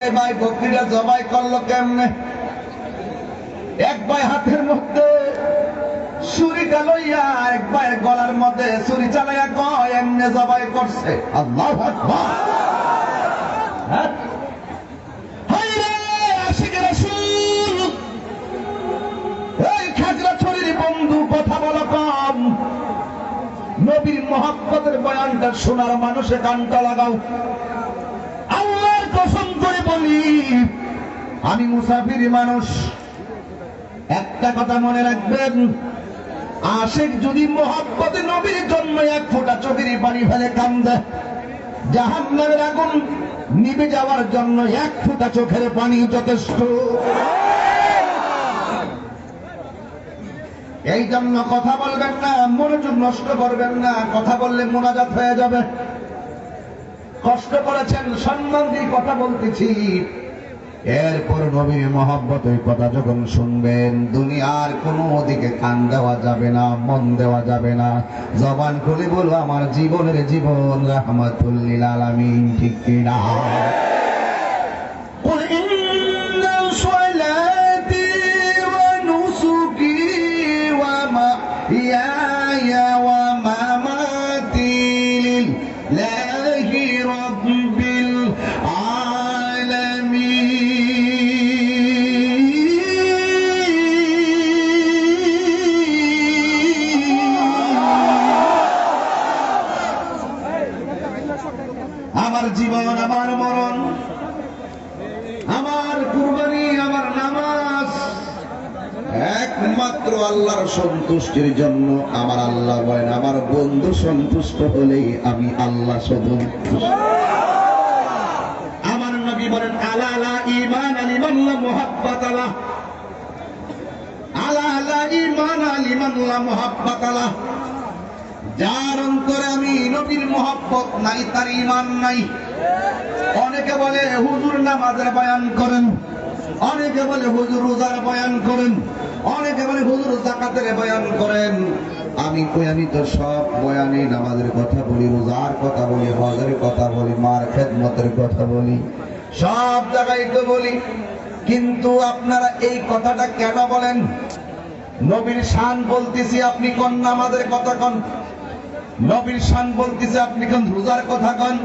ভাই বকরিরা জবাই করলো কেমনে? এক ভাই হাতের মধ্যে ছুরিটা লইয়া এক ভাইয়ের গলার মধ্যে ছুরি চালাইয়া কয় এমনে জবাই করছে। আল্লাহু আকবার। হায়রে আশিক রাসূল, এই খাগড়াছড়ির বন্ধু কথা বলো কম, নবীর মহব্বতের বয়ানটা শোনার মানুষে কানটা লাগাও। আল্লাহর কসম করে বলি, আমি মুসাফির মানুষ। একটা কথা মনে রাখবেন, আশিক যদি মহব্বতে নবীর জন্য এক ফোঁটা চোখের পানি ফেলে কান্দে, জাহান্নামের আগুন নিভে যাওয়ার জন্য এক ফোঁটা চোখের পানি যথেষ্ট। এই জন্য কথা বলবেন না, মনোযোগ নষ্ট করবেন না। কথা বললে মোনাজাত হয়ে যাবে। কষ্ট করেছেন, সম্মান দিয়ে কথা বলতেছি। এরপর নবীর মহব্বত ওই কথা যখন শুনবেন, দুনিয়ার কোনো দিকে কান দেওয়া যাবে না, মন দেওয়া যাবে না। জবান খুলে বলো আমার জীবনের জীবন রাহমাতুল লিল আলামিন, ঠিক কিনা? কুল ইন্না সলাতি ওয়া নুসুকি ওয়া মাহইয়ায়া ওয়া মামাতি লিল্লাহি রাব্বিল আমার জীবন, আমার মরণ, আমার কুরবানি, আমার নামাজ একমাত্র আল্লাহর সন্তুষ্টির জন্য। আমার আল্লাহ বলেন আমার বন্ধু সন্তুষ্ট হলেই আমি আল্লাহ সন্তুষ্ট। আমার নবী বলেন আলা লা ঈমান লিমান লা মুহাব্বাত লাহ, আলা লা ঈমান লিমান লা মুহাব্বাত লাহ। যার অন্তরে আমি নবীর মহব্বত নাই তার ঈমান নাই। অনেকে বলে হুজুর নামাজের বয়ান করেন, অনেকে বলে হুজুর রোজার বয়ান করেন, অনেকে বলে হুজুর যাকাতের বয়ান করেন। আমি কই আমি তো সব বয়ানে নামাজের কথা বলি, রোজার কথা বলি, হজের কথা বলি, মার খেদমতের কথা বলি, সব জায়গায় তো বলি। কিন্তু আপনারা এই কথাটা কেন বলেন? নবীর শান বলতেছি আপনি কোন নামাজের কথা কন, নবীর শান বলতেছে আপনি কোন রোজার কথা কন,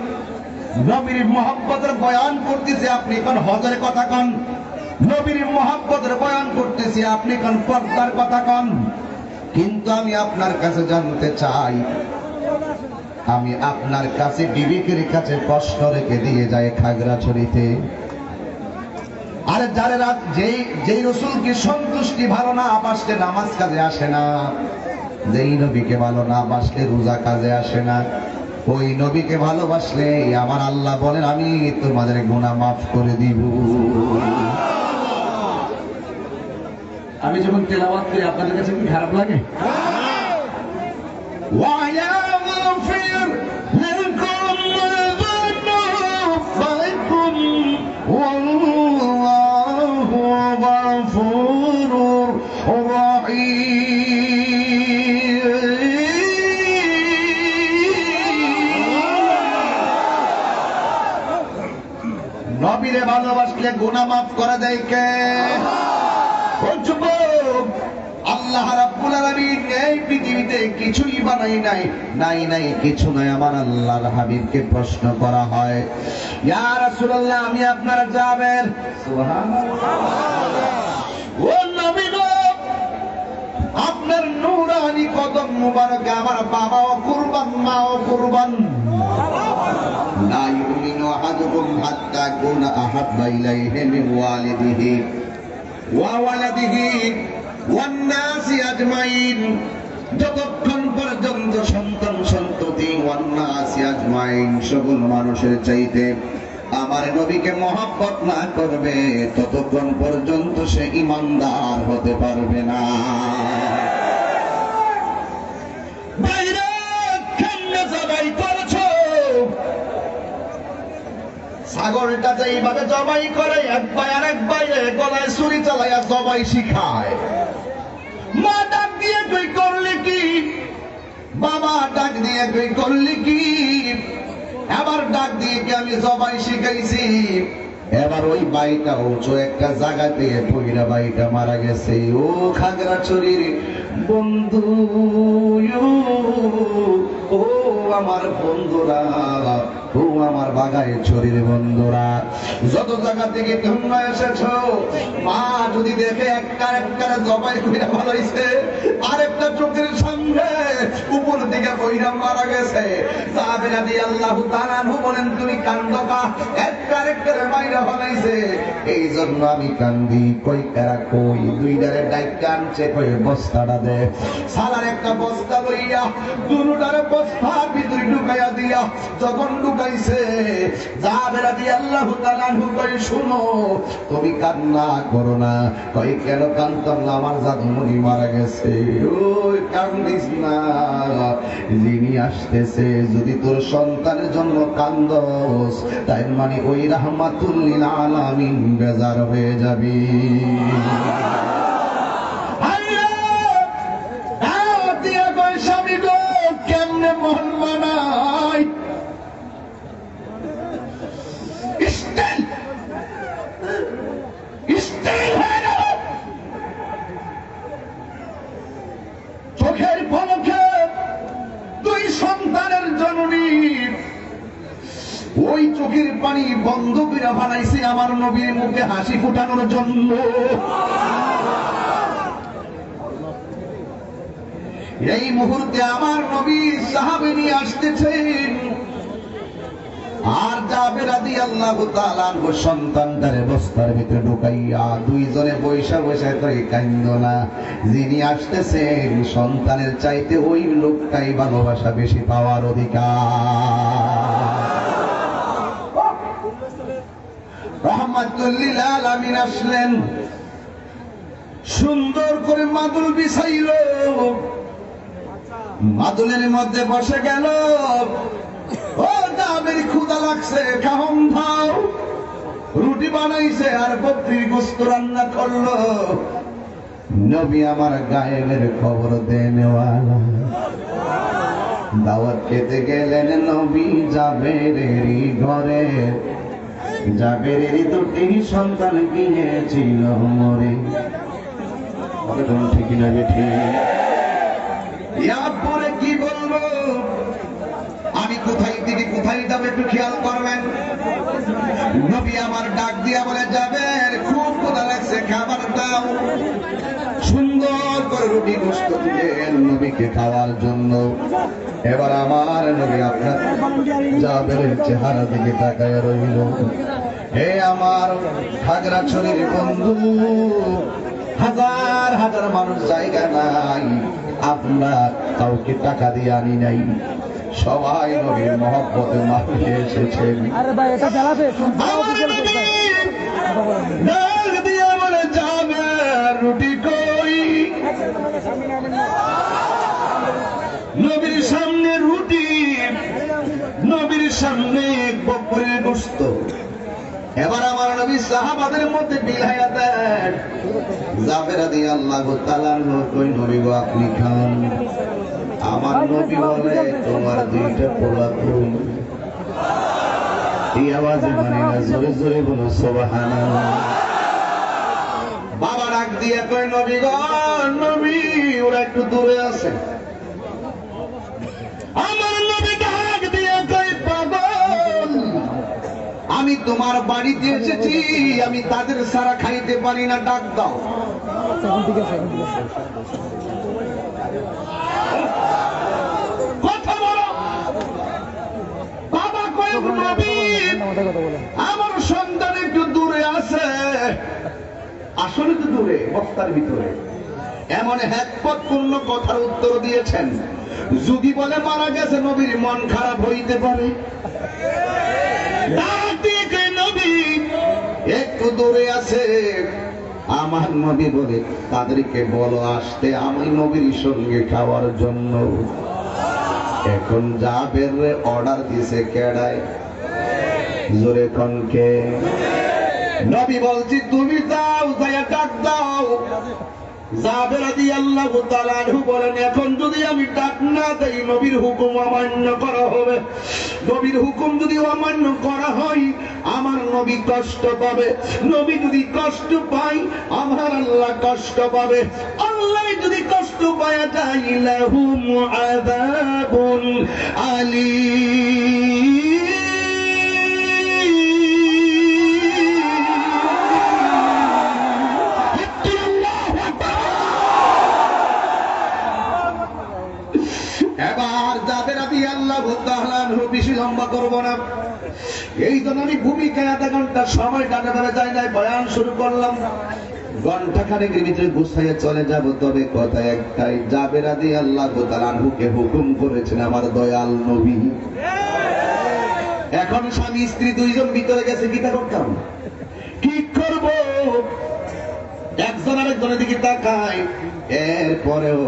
নবীর মহব্বতের বয়ান করতেছে আপনি কোন হজের কথা কন, নবীর মহব্বতের বয়ান করতেছি আপনি কোন পর্দার কথা কন। কিন্তু আমি আপনার কাছে জানতে চাই, আমি আপনার কাছে বিবেকের কাছে প্রশ্ন রেখে দিয়ে যাই খাগড়াছড়িতে। আরে যারা যেই রসুলকে সন্তুষ্টি ভালো না বাসলে নামাজ কাজে আসে না, যেই নবীকে ভালো না বাসলে রোজা কাজে আসে না, ওই নবীকে ভালোবাসলে আমার আল্লাহ বলেন আমি তোমাদের গুনাহ মাফ করে দিব। আমি যখন তেলাওয়াত করি আপনাদের কাছে কি খারাপ লাগে? নবীরে ভালোবাসলে গুনাহ মাফ করে দেয় কে? আল্লাহ রাব্বুল আলামিন এই পৃথিবীতে কিছুই বানাই নাই কিছু নাই। আমার আল্লাহর হাবিবকে প্রশ্ন করা হয়, ইয়া রাসূলুল্লাহ আমি আপনার যাবেন, সুবহানাল্লাহ, ও নবী গো আপনার নূরানি কদম মুবারকে আমার বাবাও কুরবান, মাও কুরবান। লা ইউমিনু আহাদুকুম হাত্তা কুনা আহাব্বা ইলাইহি মিন ওয়ালিদিহি ওয়া ওয়ালাদিহি ওয়ান নাসি আজমাইন, যতক্ষণ পর্যন্ত সন্তান সন্ততি ওয়ান নাসি আজমাইন সকল মানুষের চাইতে আমার নবীকে মহব্বত না করবে, ততক্ষণ পর্যন্ত সে ঈমানদার হতে পারবে না। বাইরে কেমনে জবাই করেছো? ছাগলটা যেইভাবে জবাই করে এক ভাই আর এক ভাইয়ের গলায় ছুরি চালাইয়া জবাই শিখায়। মা ডাক দিয়ে তুই করলি কি, বাবা ডাক দিয়ে তুই করলি কি, আবার ডাক দিয়ে কি আমি জবাই শিখাইছি? এবার ওই বাইটা উঁচু একটা জায়গা থেকে পইরা বাইটা মারা গেছে। ও খাগড়াছড়ির বন্ধু, ও আমার বন্ধুরা, ও আমার বাগাইছড়ির বন্ধুরা, যত জায়গা থেকে তোমরা এসেছো, মা যদি দেখে একটা একটা জবাই কইরা ভালাইছে, আরেকটা চোখের সামনে উপর দিকে কইরা মারা গেছে। সাহাবী রাদিয়াল্লাহু তাআলা বলেন, তুমি কান্দো না, একটা একটা মাইরা ভালাইছে, এই জন্য আমি কান্দি। কই কারা কই দুইটারে ডাইক কানছে, কই বস্তাটা দে। সালার একটা বস্তা লইয়া দুটারে বস্তার ভিতরে ঢুকাইয়া দিয়া যখন ঢুকাইছে, সাহাবী রাদিয়াল্লাহু তাআলা কই, শুনো, তুমি কান্না করো না। কই কেন কান্দতাম না, আমার জাদুমণি মারা গেছে। ওই কান্দিস না, যিনি আসতেছে যদি তোর সন্তানের জন্য কান্দস, তাই মানে ওই রাহমাতুল লিল আলামিন বেজার হয়ে যাবি। কেমনে মন মানাই, চোখের পলকে দুই সন্তানের জননী ওই চোখের পানি বন্ধ করে বানাইছে আমার নবীর মুখে হাসি ফুটানোর জন্য। এই মুহূর্তে আমার নবী সাহাবী নিয়ে আসতেছেন, আর জাবের রাদিয়াল্লাহু তাআলা সন্তানটারে বস্তার ভিতরে ঢুকাইয়া দুইজনে বৈশা বৈশা কই কান্দো না, যিনি আসতেছেন সন্তানের চাইতে ওই লোকটাই ভালোবাসা বেশি পাওয়ার অধিকার। রাহমাতুল লিল আলামিন আসলেন, সুন্দর করে মাদুল বিছাইল, মাদুলের মধ্যে বসে গেল। ও জাবের ক্ষুধা লাগছে, খাওন দাও। রুটি বানাইছে আর বকরির গোশত রান্না করলো। নবী আমার গায়েবের খবর দেনেওয়ালা, দাওয়াত খেতে গেলেন নবী জাবেরেরই ঘরে। জাবেরেরই দুটি সন্তান গিয়েছিল মরে। ঠিক না বেঠি? পরে কি বলবো, আমি কোথায় থেকে কোথায় যাবে একটু খেয়াল করবেন। নবী আমার ডাক দিয়া বলে, যাবের খুব ক্ষুধা লাগছে, খাবার দাও। সুন্দর করে রুটি গোশত দিলেন নবীকে খাওয়ার জন্য। এবার আমার নবী আপনার জাবেরের চেহারা দিকে তাকায় রইল। হে আমার খাগড়াছড়ির বন্ধু, হাজার হাজার মানুষ জায়গা নাই, আমরা কাউকে টাকা দিয়ে আনি নাই, সবাই নবীর মহব্বতে মাফিয়ে এসেছেন। রুটি কই, নবীর সামনে রুটি, নবীর সামনে বকরির গোশত। এবার আমার নবী সাহাবাদের মধ্যে বিলাইয়া দেন। জাবের রাদিয়াল্লাহু তাআলা কই, নবী গো আপনি খান। আমার নবী বলে, তোমার দুইটা পোলা কই? এই আওয়াজে মানে না, জোরে জোরে বলো সুবহানাল্লাহ। বাবা ডাক দিয়ে কই, নবী গো, নবী ওরা একটু দূরে আছে। আমার নবী ডাক দিয়ে কই, পাগল, আমি তোমার বাড়িতে এসেছি, আমি তাদের সারা খাইতে পারি না, ডাক দাও। আমার সন্তান একটু দূরে আছে, আসলে তো দূরে, বস্তার ভিতরে। এমন হ্যাকপটপূর্ণ কথার উত্তর দিয়েছেন, যদি বলে মারা গেছে নবীর মন খারাপ হইতে পারে। নবী একটু দূরে আছে, আমার নবী বলে তাদেরকে বলো আসতে আমি নবীর সঙ্গে খাওয়ার জন্য। এখন জাবের অর্ডার দিছে কেডায়? জোরে কনকে। নবী বলছি তুমি যাও, যাইয়া ডাক দাও। জাবের রাদিয়াল্লাহু তাআলা আনহু বলেন, এখন যদি আমি ডাক না দেই নবীর হুকুম অমান্য করা হবে। নবীর হুকুম যদি অমান্য করা হয় আমার নবী কষ্ট পাবে, নবী যদি কষ্ট পায় আমার আল্লাহ কষ্ট পাবে। আল্লাহ যদি কষ্ট পায় যায় লাহুম আযাবুন আলীম। এবার যাদের রাদিয়াল্লাহু তাআলা আনহু বেশি লম্বা করব না, এই জন্য আমি ভূমিকায় আধা ঘন্টা সময় টানা ধরে যায় নাই, বয়ান শুরু করলাম। ঘন্টা খানেকের ভিতরে গুছাইয়ে চলে যাব, তবে কথা একটাই, যাবে রাদিয়াল্লাহু তাআলা আনহুকে হুকুম করেছেন আমার দয়াল নবী। এখন স্বামী স্ত্রী দুইজন ভিতরে গেছে, কি করতাম, কি করব, একজন আরেকজনের দিকে তাকায়। এরপরেও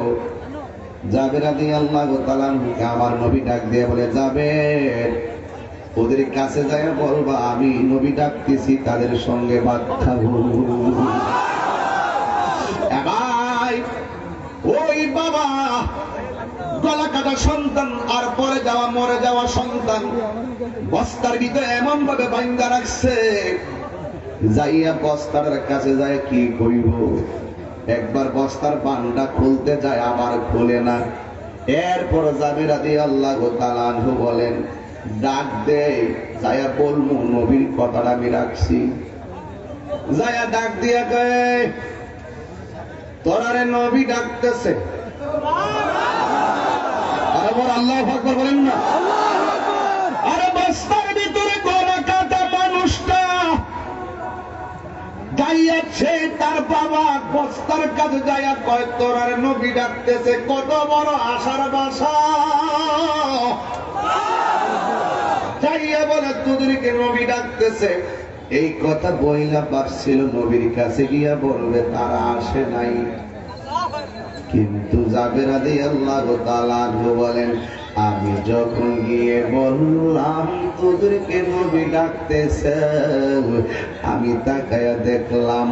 জাবের রাদিয়াল্লাহু তাআলা আনহুকে আমার নবী ডাক দিয়ে বলে, জাবের ওদের কাছে যায় বলবা আমি নবী ডাকতেছি, তাদের সঙ্গে ভাত খাবো। এবার ওই বাবা গলা কাটা সন্তান আর পরে যাওয়া মরে যাওয়া সন্তান বস্তার ভিতরে এমন ভাবে বাইন্ধা রাখছে, যাইয়া বস্তার কাছে যায় কি কইব, একবার বস্তার বান্ডা খুলতে যায় আবার খুলে না। এরপর জাবের রাদিয়াল্লাহু তাআলা আনহু বলেন, ডাক দে, যায়া বলমু নবীর কথাটা আমি রাখছি। যায়া ডাক দিয়া কয়, তোরারে নবী ডাকতেছে। আরে বল আল্লাহু আকবার বলেন না। আরে বস্তার ভিতরে গলা কাটা মানুষটা যাইয়াছে, তার বাবা বস্তার কাছে যাইয়া কয়, তোরারে নবী ডাকতেছে। কত বড় আশার বাসা, যাইয়া বলে তোদেরকে নবী ডাকতেছে। এই কথা বইলা ভাবছিল নবীর কাছে গিয়া বলবে, তারা আসে নাই। কিন্তু জাবের রাদিয়াল্লাহু তাআলা আনহু বলেন, আমি যখন গিয়ে বললাম তোদেরকে নবী ডাকতেছে, আমি তাকায়া দেখলাম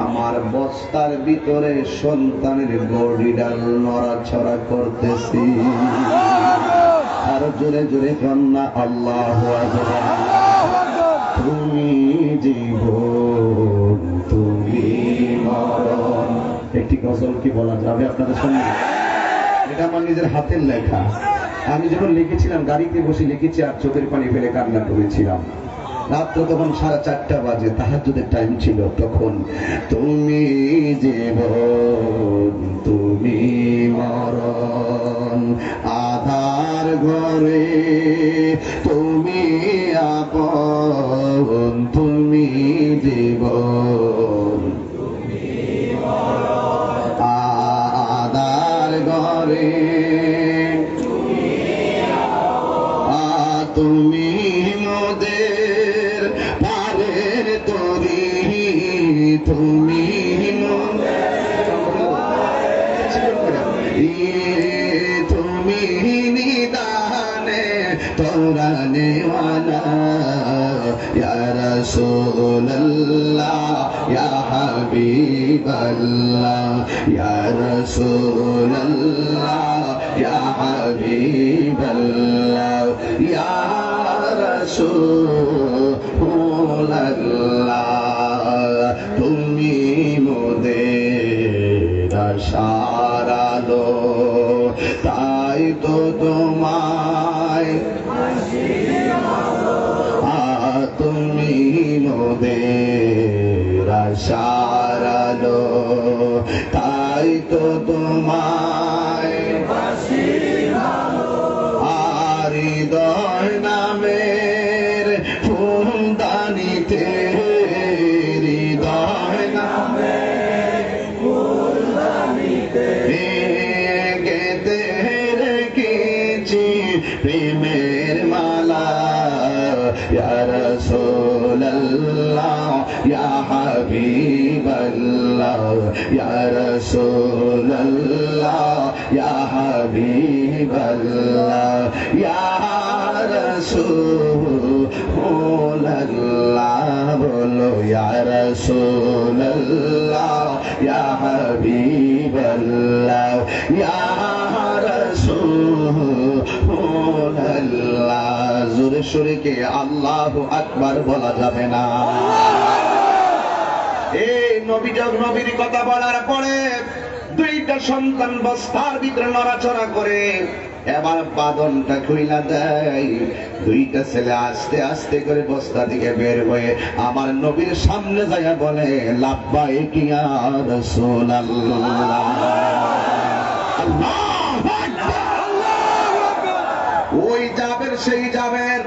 আমার বস্তার ভিতরে সন্তানের বডি ডাল নড়াচড়া করতেছি। আর জোরে জোরে কন্যা আল্লাহু আকবার। তুমি জীবন তুমি মরণ, একটি গজল কি বলা যাবে আপনাদের সঙ্গে? এটা আমার নিজের হাতের লেখা। আমি যখন লিখেছিলাম গাড়িতে বসে লিখেছি আর চোখের পানি ফেলে কান্না করেছিলাম। রাত্র তখন 4:30 বাজে, তাহাজ্জুদের টাইম ছিল তখন। তুমি জীবন তুমি মরণ, আধার ঘরে তুমি আপন, তুমি জীবন আধার ঘরে তুমি মোদের পারের তরি, তুমি তুমি নিদানে তোরানে ওয়ালা ইয়া রাসূলুল্লাহ ইয়া হাবিবাল্লাহ ইয়া রাসূলুল্লাহ ইয়া হাবিবাল্লাহ ইয়া রাসূলুল্লাহ, তুমি মোদের আশার আলো, তাই তো তোমায় তুমি মোদের আশার আলো, তাই তো তোমায় আর হৃদয় নামের ফুলদানিতে, হৃদয় নামের ফুলদানিতে গেঁথে রেখেছি প্রেমের মালা, ইয়া রাসূলুল্লাহ ইয়া হাবিবাল্লাহ ইয়া রাসূলুল্লাহ ইয়া হাবিবাল্লাহ ইয়া রাসূলুল্লাহ বলো ইয়া রাসূলুল্লাহ ইয়া হাবিবাল্লাহ ইয়া রাসূলুল্লাহ। জোরে সোরে কে আল্লাহু আকবার বলা যাবে না? এই নবীর কথা বলার পরে দুইটা সন্তান বস্তার ভিতরে নড়াচড়া করে, এবার বাঁধনটা খুইলা দেয়। দুইটা ছেলে আস্তে আস্তে করে বস্তা থেকে বের হয়ে আমার নবীর সামনে যাইয়া বলে লাব্বাইক ইয়া রাসূলুল্লাহ। আল্লাহু আকবার। ওই জাবের সেই জাবের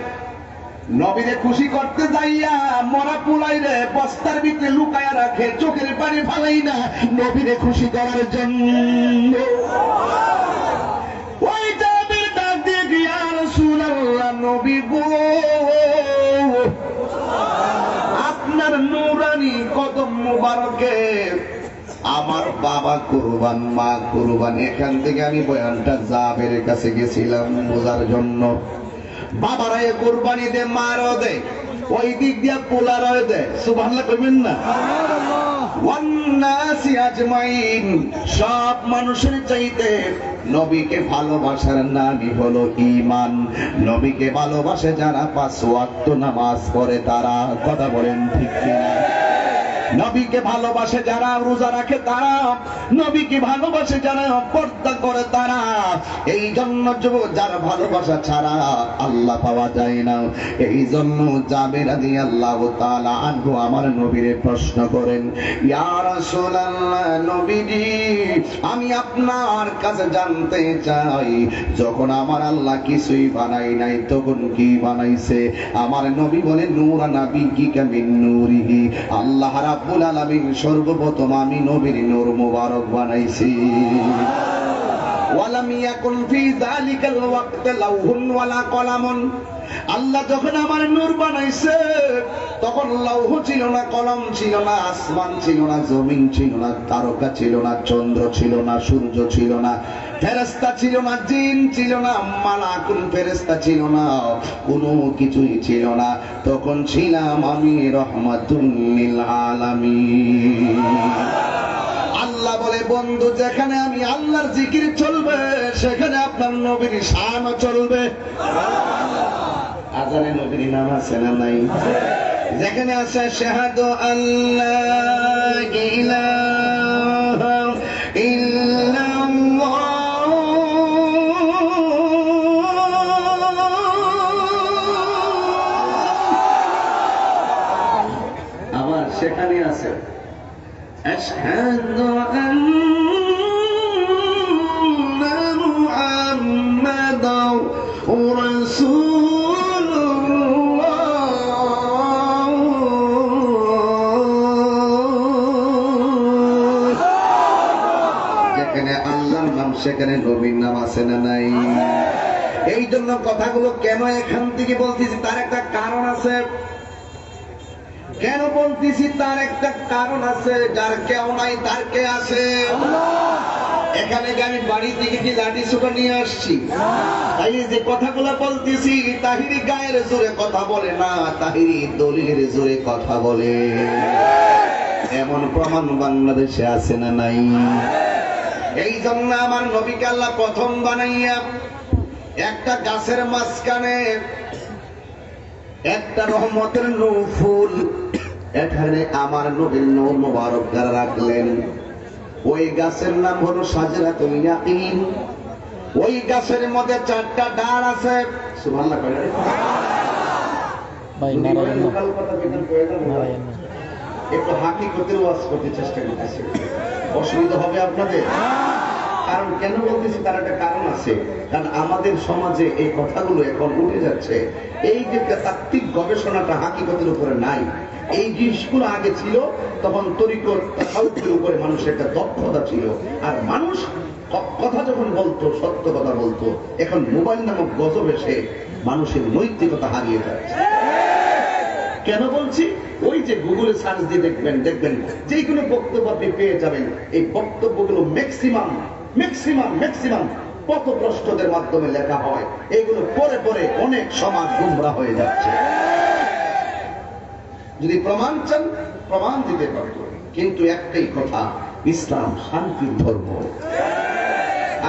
নবীরে খুশি করতে যাইয়া মরা পুলাইরে বস্তার ভিতরে লুকায়া রাখে, চোখের পানি ফালাই না নবীরে খুশি করার জন্য। ওই জাবের ডাক দিয়ে ইয়া রাসূলুল্লাহ, নবী গো আপনার নূরানি কদম মুবারকে আমার বাবা কুরবান, মা কুরবান। এখান থেকে আমি বয়ানটা জাবের কাছে গেছিলাম বোঝার জন্য। বাবারা এ কুরবানি দে, মারও দে, ওই দিক দিয়া পোলারও দে। সুবহানাল্লাহ কইবেন না? ওয়ান্নাসি আজমাইন, সব মানুষের চাইতে নবীকে ভালোবাসার নামই হলো ঈমান। নবীকে ভালোবাসে যারা 5 ওয়াক্ত নামাজ পড়ে তারা। কথা বলেন ঠিক কিনা? নবীকে ভালোবাসে যারা রোজা রাখে তারা, নবীকে ভালোবাসে যারা পর্দা করে তারা। এই জন্য যুবক, যার ভালোবাসা ছাড়া আল্লাহ পাওয়া যায় না। এই জন্য জাবের রাদিয়াল্লাহু তাআলা আনহু আমার নবীরে প্রশ্ন করেন, ইয়া রাসূলুল্লাহ, নবীজি আমি আপনার কাছে জানতে চাই, যখন আমার আল্লাহ কিছুই বানাই নাই তখন কি বানাইছে? আমার নবী বলে নূরা নাবিয়্যিকা মিন নূরিহি, আল্লাহ রাব্বুল আলামিন সর্বপ্রথম আমি নবীর নূর মুবারক বানাইছি। ওয়ালাম ইয়াকুন ফি যালিকাল ওয়াক্ত লাউহুন ওয়ালা কলামুন, আল্লাহ যখন আমার নূর বানাইছে তখন লৌহ ছিল না, কলম ছিল না, আসমান ছিল না, জমিন ছিল না, তারকা ছিল না, চন্দ্র ছিল না, সূর্য ছিল না, ফেরেশতা ছিল না, জিন ছিল না, মালাকুল ফেরেশতা ছিল না, কোনো কিছুই ছিল না। তখন ছিলাম আমি রহমাতুল লিল আলামিন। আল্লাহ বলে, বন্ধু যেখানে আমি আল্লাহর জিকির চলবে সেখানে আপনার নবীর শানও চলবে। আজানে নবীর নাম আছে না নাই? যেখানে আছে শাহাদু আল্লাহ ইলাহা ইল্লাল্লাহ, আবার সেখানে আছে আশহাদু আন্না মুহাম্মাদার রাসূলুল্লাহ। যেখানে আল্লাহর নাম সেখানে নবীর নাম আছে না নাই? এই জন্য কথাগুলো কেন এখান থেকে বলতেছি তার একটা কারণ আছে। কেন বলতেছি তার একটা কারণ আছে। যার কেউ নাই তার কে আছে? এখানে আমি বাড়ি থেকে কি লাঠি ছোটা নিয়ে আসছি? তাই যে কথাগুলো বলতেছি, তাহিরি গায়ের জোরে কথা বলে না, তাহিরি দলিলের জোরে কথা বলে। এমন প্রমাণ বাংলাদেশে আছে না নাই? এই জন্য আমার নবীকে আল্লাহ প্রথম বানাইয়া একটা গাছের মাঝখানে একটা রহমতের নূর ফুল, এখানে আমার নবীর নূর মুবারক রাখলেন। ওই গাছের নাম হলো শাজরাতুল ইয়াকিন। ওই গাছের মধ্যে 4টা ডাল আছে। সুবহানাল্লাহ কয় না? ভাই নারায়ণ একটু হাকিকতের ওয়াজ করতে চেষ্টা করতেছি, অসুবিধা হবে আপনাদের? কারণ কেন বলতেছি তার একটা কারণ আছে। কারণ আমাদের সমাজে এই কথাগুলো এখন উঠে যাচ্ছে। এই যে তাত্ত্বিক গবেষণাটা হাকিকতের উপরে নাই, এই জিনিসগুলো আগে ছিল। তখন তরিকত তাসাউফের উপরে মানুষের একটা দক্ষতা ছিল, আর মানুষ কথা যখন বলতো সত্য কথা বলতো। এখন মোবাইল নামক গজব এসে মানুষের নৈতিকতা হারিয়ে যাচ্ছে। কেন বলছি? ওই যে গুগলে সার্চ দিয়ে দেখবেন যে কোনো বক্তব্য আপনি পেয়ে যাবেন। এই বক্তব্যগুলো ম্যাক্সিমাম পথভ্রষ্টদের মাধ্যমে লেখা হয়। এগুলো পরে পরে অনেক সমাজ গুমরা হয়ে যাচ্ছে। যদি প্রমাণ চান প্রমাণ দিতে পারব, কিন্তু একটাই কথা, ইসলাম শান্তির ধর্ম।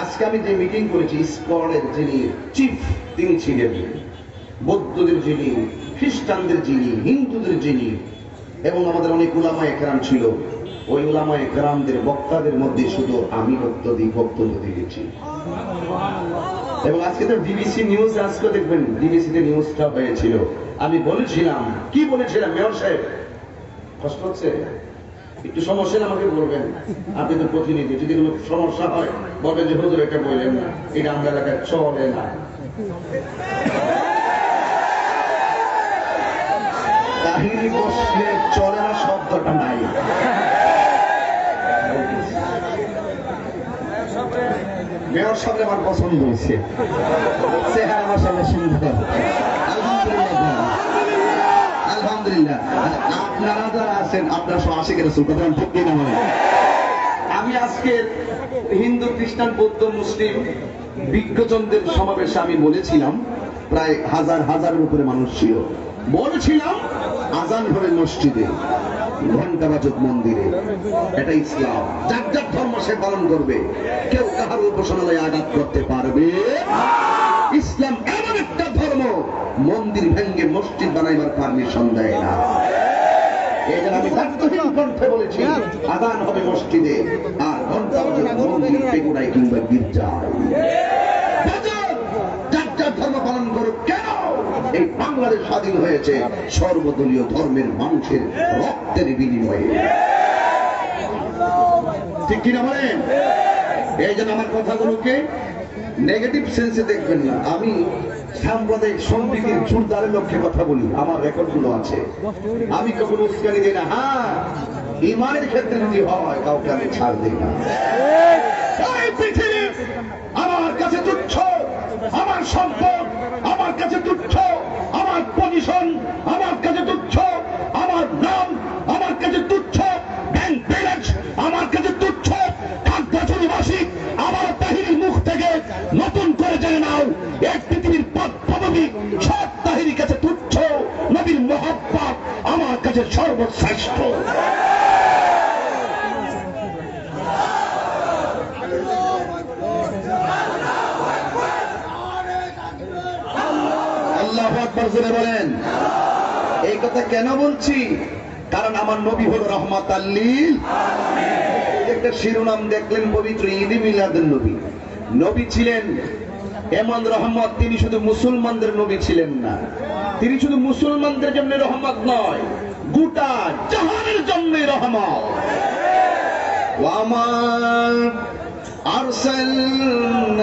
আজকে আমি যে মিটিং করেছি, ইসকনের যিনি চিফ তিনি ছিলেন, বৌদ্ধদের যিনি, খ্রিস্টানদের যিনি, হিন্দুদের যিনি, এবং আমাদের অনেক উলামায়ে কেরাম ছিল। ওই উলামায়ে কেরামদের বক্তাদের মধ্যে শুধু আমি বক্তব্য দিয়েছি। এবং আজকে তো ডিবিসি নিউজ, আজকে দেখবেন ডিবিসিতে নিউজটা হয়েছিল। আমি বলেছিলাম, কি বলেছিলাম মেয়র সাহেব? কষ্ট হচ্ছে? একটু সমস্যা আমাকে বলবেন, আপনি তো প্রতিনিধি। যদি কোনো সমস্যা হয় বলবেন যে হুজুর এটা বললেন না, এটা আমরা এলাকায় চলে না। কাহিনী বসলে চলে না শব্দটা নাই। মেয়র সাহেব আমার পছন্দ হয়েছে, চেহারা আমার সামনে সুন্দর। আলহামদুলিল্লাহ, আলহামদুলিল্লাহ। আপনারা যারা আছেন আপনারা সব আশিকের রাসূল, কথা ঠিক কিনা বলেন? আমি আজকে হিন্দু, খ্রিস্টান, বৌদ্ধ, মুসলিম বিজ্ঞজনদের সমাবেশে আমি বলেছিলাম, প্রায় হাজারের উপরে মানুষ ছিল। বলেছিলাম আজান হবে মসজিদে, ঘন্টা বাজুক মন্দিরে, এটা ইসলাম। যার যার ধর্ম সে পালন করবে, কেউ কাহার উপাসনালয়ে আঘাত করতে পারবে। ইসলাম এমন একটা ধর্ম, মন্দির ভেঙ্গে মসজিদ বানাইবার পারমিশন দেয় না। এই জন্য আমি দায়িত্বহীন কণ্ঠে বলেছি, আজান হবে মসজিদে আর ঘন্টা বাজুক মন্দির, বেগুনায় কিংবা গির্জায়। যার যার ধর্ম পালন করুক। কেন? এই বাংলাদেশ স্বাধীন হয়েছে সর্বদলীয় ধর্মের মানুষের রক্তের বিনিময়ে, ঠিক কিনা বলেন? এই জন্য আমার কথাগুলোকে নেগেটিভ সেন্সে দেখবেন না। আমি সাম্প্রদায়িক সম্প্রীতির জোরদারের লক্ষ্যে কথা বলি, আমার রেকর্ডগুলো আছে। আমি কখনো উস্কানি দিই না। হ্যাঁ, ইমানের ক্ষেত্রে যদি হয় কাউকে আমি ছাড় দিই না। এই পৃথিবী আমার কাছে তুচ্ছ, আমার সম্পদ আমার কাছে তুচ্ছ, আমার পজিশন আমার কাছে তুচ্ছ, আমার নাম আমার কাছে তুচ্ছ, ব্যাংক ব্যালেন্স আমার কাছে তুচ্ছ। খাদ্যবাসী আমার তাহিরির মুখ থেকে নতুন করে জেনে নাও, এক পৃথিবীর পদ পদবী সব তাহিরির কাছে তুচ্ছ। নবীর মহব্বত আমার কাছে সর্বশ্রেষ্ঠ। আল্লাহু আকবার জোরে বলেন। এই কথা কেন বলছি? কারণ আমার নবী হলো রহমাতাল লিল আলামিন। একটা শিরোনাম দেখলেন, পবিত্র ঈদে মিলাদুন নবী। নবী ছিলেন এমন রহমত, তিনি শুধু মুসলমানদের নবী ছিলেন না, তিনি শুধু মুসলমানদের জন্য রহমত নয়, গোটা জাহানের জন্য রহমত। ওয়ামা আরসালনাকা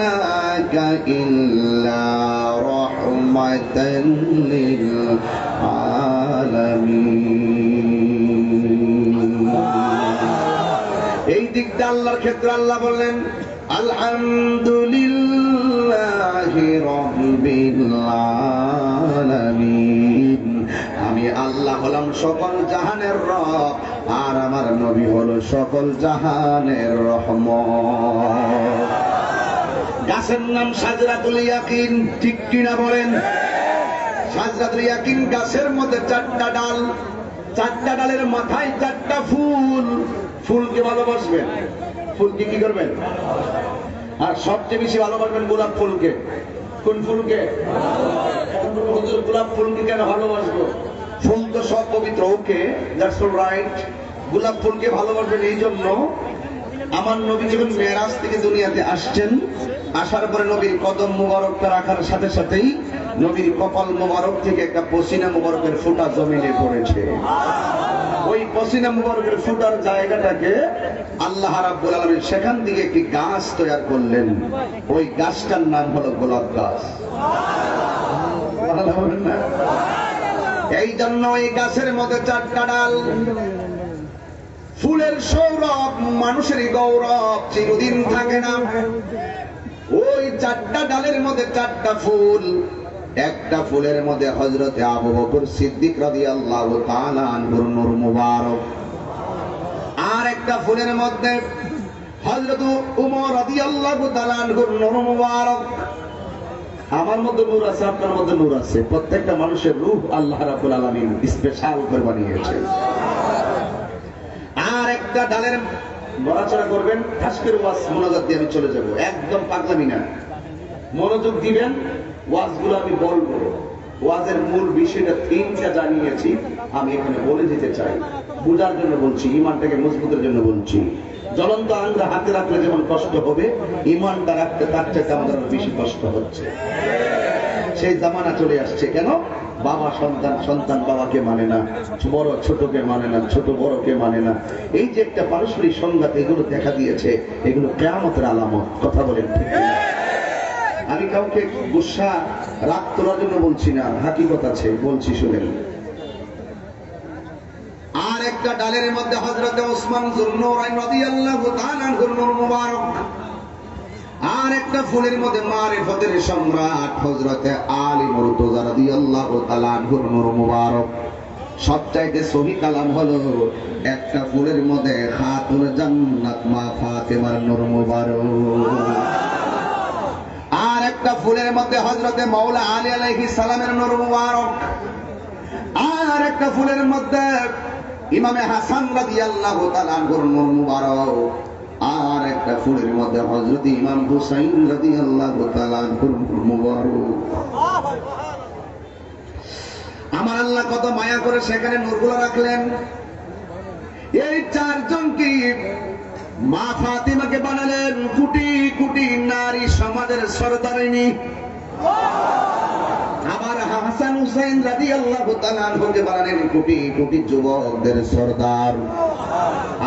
ইল্লা রাহমাতাল লিল আলামিন। এই দিকটা আল্লাহর ক্ষেত্রে আল্লাহ বললেন, আলহামদুলিল্লাহি রাব্বিল আলামিন। আমি আল্লাহ হলাম সকল জাহানের রব, আর আমার নবী হলো সকল জাহানের রহমত। গাছের নাম সাজরাতুল ইয়াকিন, ঠিক কিনা বলেন? সাজরাতুল ইয়াকিন গাছের মধ্যে 4টা ডাল, 4টা ডালের মাথায় 4টা ফুল। ফুলকে ভালোবাসবেন, ফুলকে কি করবেন? আর সবচেয়ে বেশি ভালোবাসবেন গোলাপ ফুলকে। কোন ফুলকে? গোলাপ ফুলকে কেন ভালোবাসবো? ফুল তো সব পবিত্র, ওকে, দ্যাটস অল রাইট। গোলাপ ফুলকে ভালোবাসবেন এই জন্য, আমার নবী যখন মেরাজ থেকে দুনিয়াতে আসছেন, আসার পরে নবীর কদম মুবারকটা রাখার সাথে সাথেই নবীর কপাল মুবারক থেকে একটা পসিনা মুবারকের ফোঁটা জমিনে পড়েছে। ওই পসিনা মুবারকের ফোঁটার জায়গাটাকে আল্লাহ রাব্বুল আলামিন সেখান থেকে একটি গাছ তৈরি করলেন। ওই গাছটার নাম হলো গোলাপ গাছ। এই জন্য এই গাছের মধ্যে 4টা ডাল। ফুলের সৌরভ, মানুষের গৌরব চিরদিন থাকে না। ওই 4টা ডালের মধ্যে 4টা ফুল। একটা ফুলের মধ্যে হযরতে আবু বকর সিদ্দিক রাদিয়াল্লাহু তাআলা আনহুর নূর মুবারক, আর একটা ফুলের মধ্যে হযরত উমর রাদিয়াল্লাহু তাআলা আনহুর নূর মুবারক। আমার মধ্যে নূর আছে, আপনার মধ্যে নূর আছে। প্রত্যেকটা মানুষের রূহ আল্লাহ রাব্বুল আলামিন স্পেশাল করে বানিয়েছেন। আর একটা ডালের নড়াচড়া করবেন, ঠাসকের ওয়াজ মোনাজাত দিয়ে আমি চলে যাব, একদম পাগলামি না, মনোযোগ দিবেন। ওয়াজগুলো আমি বলবো, ওয়াজের মূল বিষয়টা থিমটা জানিয়েছি, আমি এখানে বলে দিতে চাই, বুঝার জন্য বলছি, ইমানটাকে মজবুতের জন্য বলছি। জ্বলন্ত আঙ্গুল হাতে রাখলে যেমন কষ্ট হবে, ইমানটা রাখতে তার চাইতে আমাদের আরো বেশি কষ্ট হচ্ছে। সেই জামানা চলে আসছে। কেন? বাবা সন্তান, সন্তান বাবাকে মানে না, বড় ছোটকে মানে না, ছোট বড়কে মানে না। এই যে একটা পারস্পরিক সংঘাত এগুলো দেখা দিয়েছে, এগুলো কিয়ামতের আলামত। কথা বলেন ঠিক কিনা? আমি কাউকে গুসা রাগ তোলার জন্য বলছি না, হাকিকত আছে, বলছি শুনেন। আর একটা ডালের মধ্যে হযরতে ওসমান যুন্নুরাইন রাদিয়াল্লাহু তাআলা আনহুর নূর মুবারক, আর একটা ফুলের মধ্যে মারিফতের সম্রাট হযরতে আলী মুর্তজা রাদিয়াল্লাহু তাআলা আনহুর নূর মুবারক। সবচাইতে সহি কালাম হলো একটা ফুলের মধ্যে খাতুন জান্নাত মা ফাতেমার নূর মুবারক, আর একটা ফুলের মধ্যে হযরতে মাওলা আলী আলাইহিস সালামের নূর মুবারক, আর একটা ফুলের মধ্যে ইমামে হাসান রাদিয়াল্লাহু তাআলা আনহুর নূর মুবারক, আর একটা ফুলের মধ্যে হযরত ইমাম হুসাইন রাদিয়াল্লাহু তাআলা আনহুর নূর মুবারক। আমার আল্লাহ কত মায়া করে সেখানে নূরগুলো রাখলেন। এই চারজন কি মা ফাতিমাকে বানালেন কোটি কোটি নারী সমাজের সরদারিনী, আবার হাসান হুসাইন রাদিয়াল্লাহু তাআলা আনহুকে বানালেন কোটি কোটি যুবকদের সরদার,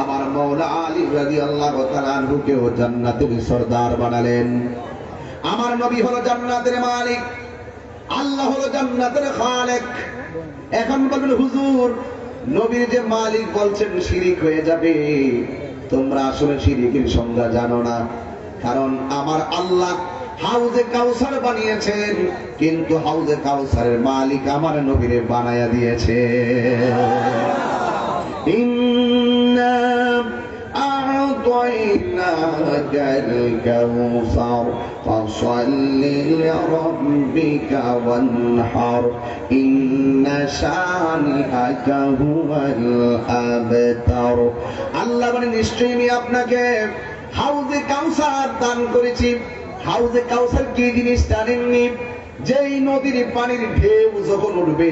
আবার মাওলা আলী রাদিয়াল্লাহু তাআলা আনহুকেও জান্নাতের সরদার বানালেন। আমার নবী হলো জান্নাতের মালিক, আল্লাহ হলো জান্নাতের খালেক। এখন বলবেন হুজুর, নবীর যে মালিক বলছেন শিরিক হয়ে যাবে। তোমরা আসলে শিরিকের সংজ্ঞা জানো না, কারণ আমার আল্লাহ হাউজে কাউসার বানিয়েছেন, কিন্তু হাউজে কাউসারের মালিক আমার নবীরে বানায়া দিয়েছে। ইন্না আ'তাইনাকাল কাউসার ফাসাল্লি লিরাব্বিকা ওয়ানহার ইন্না শানিআকা হুয়াল আবতার। আল্লাহ বলেন, নিশ্চয়ই আমি আপনাকে হাউজে কাউসার দান করেছি। হাউজে কাউসার কি জিনিস জানেননি? যেই নদীর পানির ঢেউ যখন উঠবে,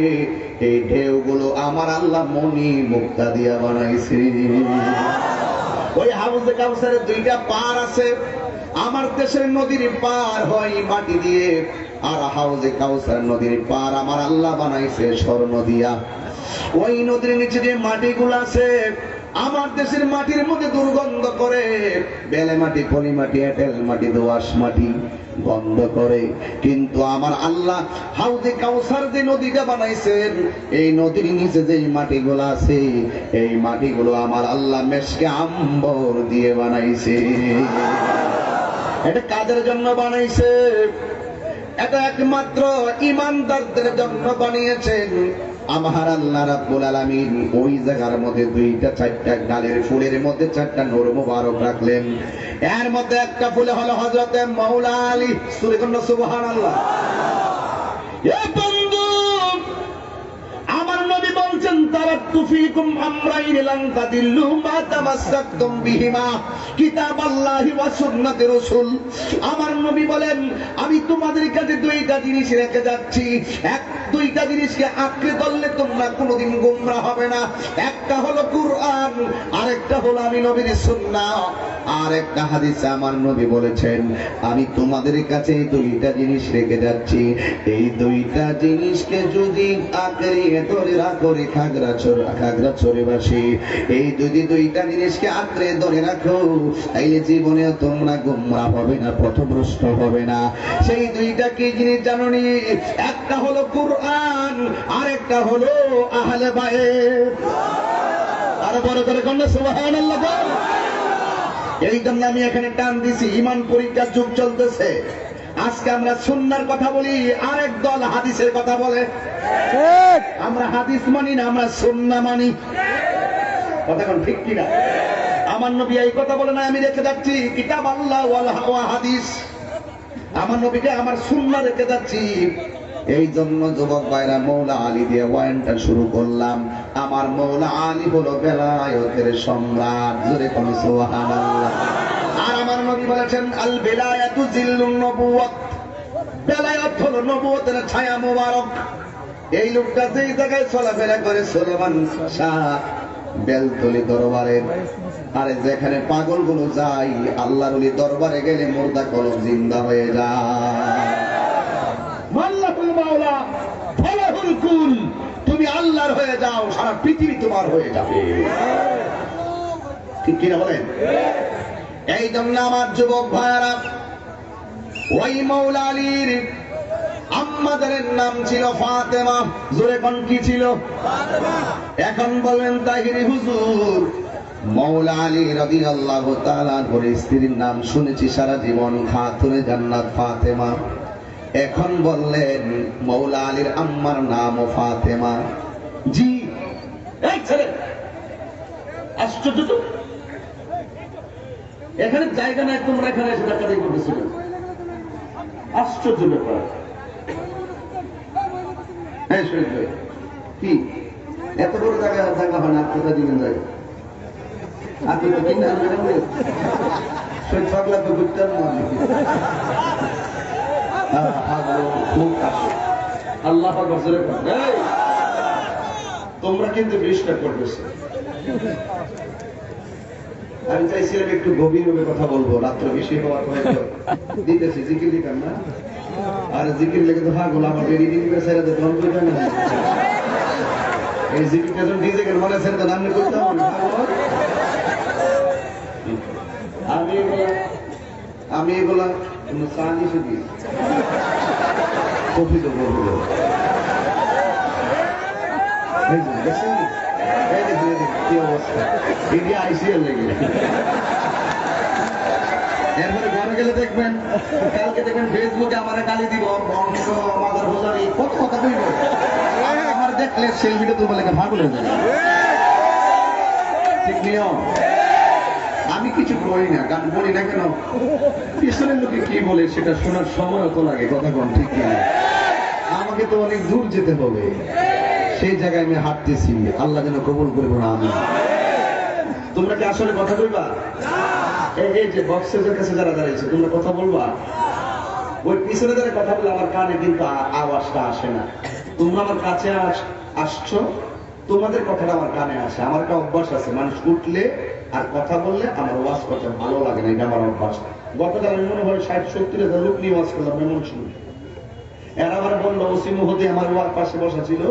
এই ঢেউগুলো আমার আল্লাহ মনি মুক্তা দিয়া বানাইছে। ওই হাউজে কাউসারের দুইটা পার আছে। আমার দেশের নদীর পার হয় মাটি দিয়ে, আর হাউজে কাউসার নদীর পার আমার আল্লাহ বানাইছে স্বর্ণ দিয়া। ওই নদীর নিচে যে মাটিগুলো আছে, আমার দেশের মাটির মধ্যে দুর্গন্ধ করে, বেলে মাটি, পলি মাটি, এঁটেল মাটি, দোআঁশ মাটি গন্ধ করে। কিন্তু আমার আল্লাহ হাউজে কাউসার যে নদীটা বানাইছেন, এই নদীর নিচে যে মাটিগুলো আছে, এই মাটিগুলো আমার আল্লাহ মেশকে আম্বর দিয়ে বানাইছে। এটা কাদের জন্য বানাইছে? এটা একমাত্র ইমানদারদের জন্য বানিয়েছেন আমার আল্লাহ রাব্বুল আলামিন। ওই জায়গার মধ্যে দুইটা চারটা ডালের ফুলের মধ্যে চারটা নূর মুবারক রাখলেন। এর মধ্যে একটা ফুলে হলো হযরতে মাওলা আলী। সুবহানাল্লাহ। এ বন্ধু, আমার নবী বলছেন, তারাক্তু ফীকুম আমরাইন লান তাদিল্লু মা তামাসসাকতুম বিহিমা কিতাবাল্লাহি ওয়া সুন্নাতি রাসূল। আমার নবী বলেন, আমি তোমাদের কাছে দুইটা জিনিস রেখে যাচ্ছি, দুইটা জিনিসকে আঁকড়ে ধরলে তোমরা কোনোদিন গোমরাহ হবে না। একটা হলো কুরআন, আরেকটা হলো আমি নবীর সুন্নাহ। আর একটা হাদিসে আমার নবী বলেছেন, আমি তোমাদের কাছে দুইটা জিনিস রেখে যাচ্ছি, এই দুইটা জিনিসকে যদি আঁকড়ে ধরে রাখো, খাগড়াছড়িবাসী, এই যদি দুইটা জিনিসকে আঁকড়ে ধরে রাখো, তাইলে জীবনে তোমরা গোমরাহ হবে না, পথভ্রষ্ট হবে না। সেই দুইটা কি জিনিস জানোনি? একটা হলো কুরআন, আর একটা হলো আহলে বাইত। আরো বড় করে কন্যা সুবহানাল্লাহ। এই জন্য আমি এখানে টান দিছি, ইমান পরীক্ষার যুগ চলতেছে। আজকে আমরা সুন্নাহর কথা বলি, আরেক দল হাদিসের কথা বলে। আমরা হাদিস মানি না, আমরা সুন্নাহ মানি। কথা কোন ঠিক কিনা? আমার নবী এই কথা বলে না, আমি রেখে যাচ্ছি কিতাব আল্লাহ ওয়াল হাদিস। আমার নবীকে আমার সুন্নাহ রেখে যাচ্ছি। এই জন্য যুবক ভাইরা মৌলা আলী দিয়ে ওয়াইনটা শুরু করলাম। আমার মৌলা আলী হলো বেলায়েতের সম্রাট, জোরে কোন সুবহানাল্লাহ। আর আমার নবী বলেছেন আল বেলায়াতু জিল্লুন নবুওয়াত, বেলায়েত হলো নবুয়তের ছায়া মোবারক। এই লোকটা যেই জায়গায় চলাফেরা করে সুলেমান শাহ বেলতলি দরবারের, আরে যেখানে পাগলগুলো যায় আল্লাহর ওলি দরবারে গেলে মুর্দা কলব জিন্দা হয়ে যায়। মাল্লাহুল মাওলা ফালাহুল কুল, তুমি আল্লাহর হয়ে যাও, সারা পৃথিবী তোমার হয়ে যাবে। ঠিক কিনা বলেন? এই জন্য আমার যুবক ভাইরা, ওই মৌলা আলীর আম্মাদের নাম ছিল ফাতেমা। জোরে কোন কি ছিল? এখন বলেন তাহিরি হুজুর, মৌলা আলী রাদিয়াল্লাহু তাআলা আনহুর স্ত্রীর নাম শুনেছি সারা জীবন, খাতুনে জান্নাত ফাতেমা। এখন বললেন মৌলা আলীর আম্মার নাম ফাতেমা। জি, এই ছেলে আশ্চর্য তো, এখানে জায়গা নাই, তোমরা এখানে এসে ডাকাডাকি করতেছো, আশ্চর্য ব্যাপার। হ্যাঁ শহীদ ভাই, কি এত বড় জায়গা জায়গা হয় না, কোথায় দিবেন জায়গা? আপনি তো কিনে আনবেন, শহীদ পাগলা তো বুঝতে আল্লাহ তোমরা কিন্তু ডিস্টার্ব করতেছো। আমি চাইছিলাম একটু গভীরভাবে কথা বলবো, রাত্র বেশি হওয়ার পরে দিতেছি জিকির দিতাম না, আর জিকির লেগে তো পাগল আমার রিডিং করে ছেড়ে দিতে মন করবে না। এই জিকিরটা যখন ডিজে করে মনে ছেড়ে দেন, আমি করতাম আমি এগুলা কোনো চাঁদি শুধু কপি তো বলবো। কি অবস্থা, এটি আইসিএল লেগে। এরপরে ঘরে গেলে দেখবেন, কালকে দেখবেন ফেসবুকে আমার গালি দিব, বংশ মাদার হোজারি কত কথা কইব, আমার দেখলে সেলফিটা তুলবে লেগে ভাগ হয়ে যাবে। ঠিক নিয়ম। আমি কিছু বলি না, গান বলি না কেন, পিছনের লোকে কি বলে সেটা শোনার সময় তো লাগে, কথা কোন ঠিক কিনা? আমাকে তো অনেক দূর যেতে হবে, সেই জায়গায় আমি হাঁটতেছি, আল্লাহ যেন কবুল করবো না। আমি তোমরা কি আসলে কথা বলবা? এই যে বক্সের কাছে যারা দাঁড়িয়েছে, তোমরা কথা বলবা? ওই পিছনে যারা কথা বলে আমার কানে কিন্তু আওয়াজটা আসে না। তোমরা আমার কাছে আসছো, তোমাদের কথাটা আমার কানে আসে। আমার একটা অভ্যাস আছে, মানুষ উঠলে আর কথা বললে আমার ওয়াজ করতে ভালো লাগে না, এটা আমার অভ্যাস। গতকাল আমি মনে হয় 60-70 লোক নিয়ে ওয়াজ করলাম, মেমন শুনি। এরা আমার বললো, ওসি মহোদয় আমার ওয়ার পাশে বসা ছিল,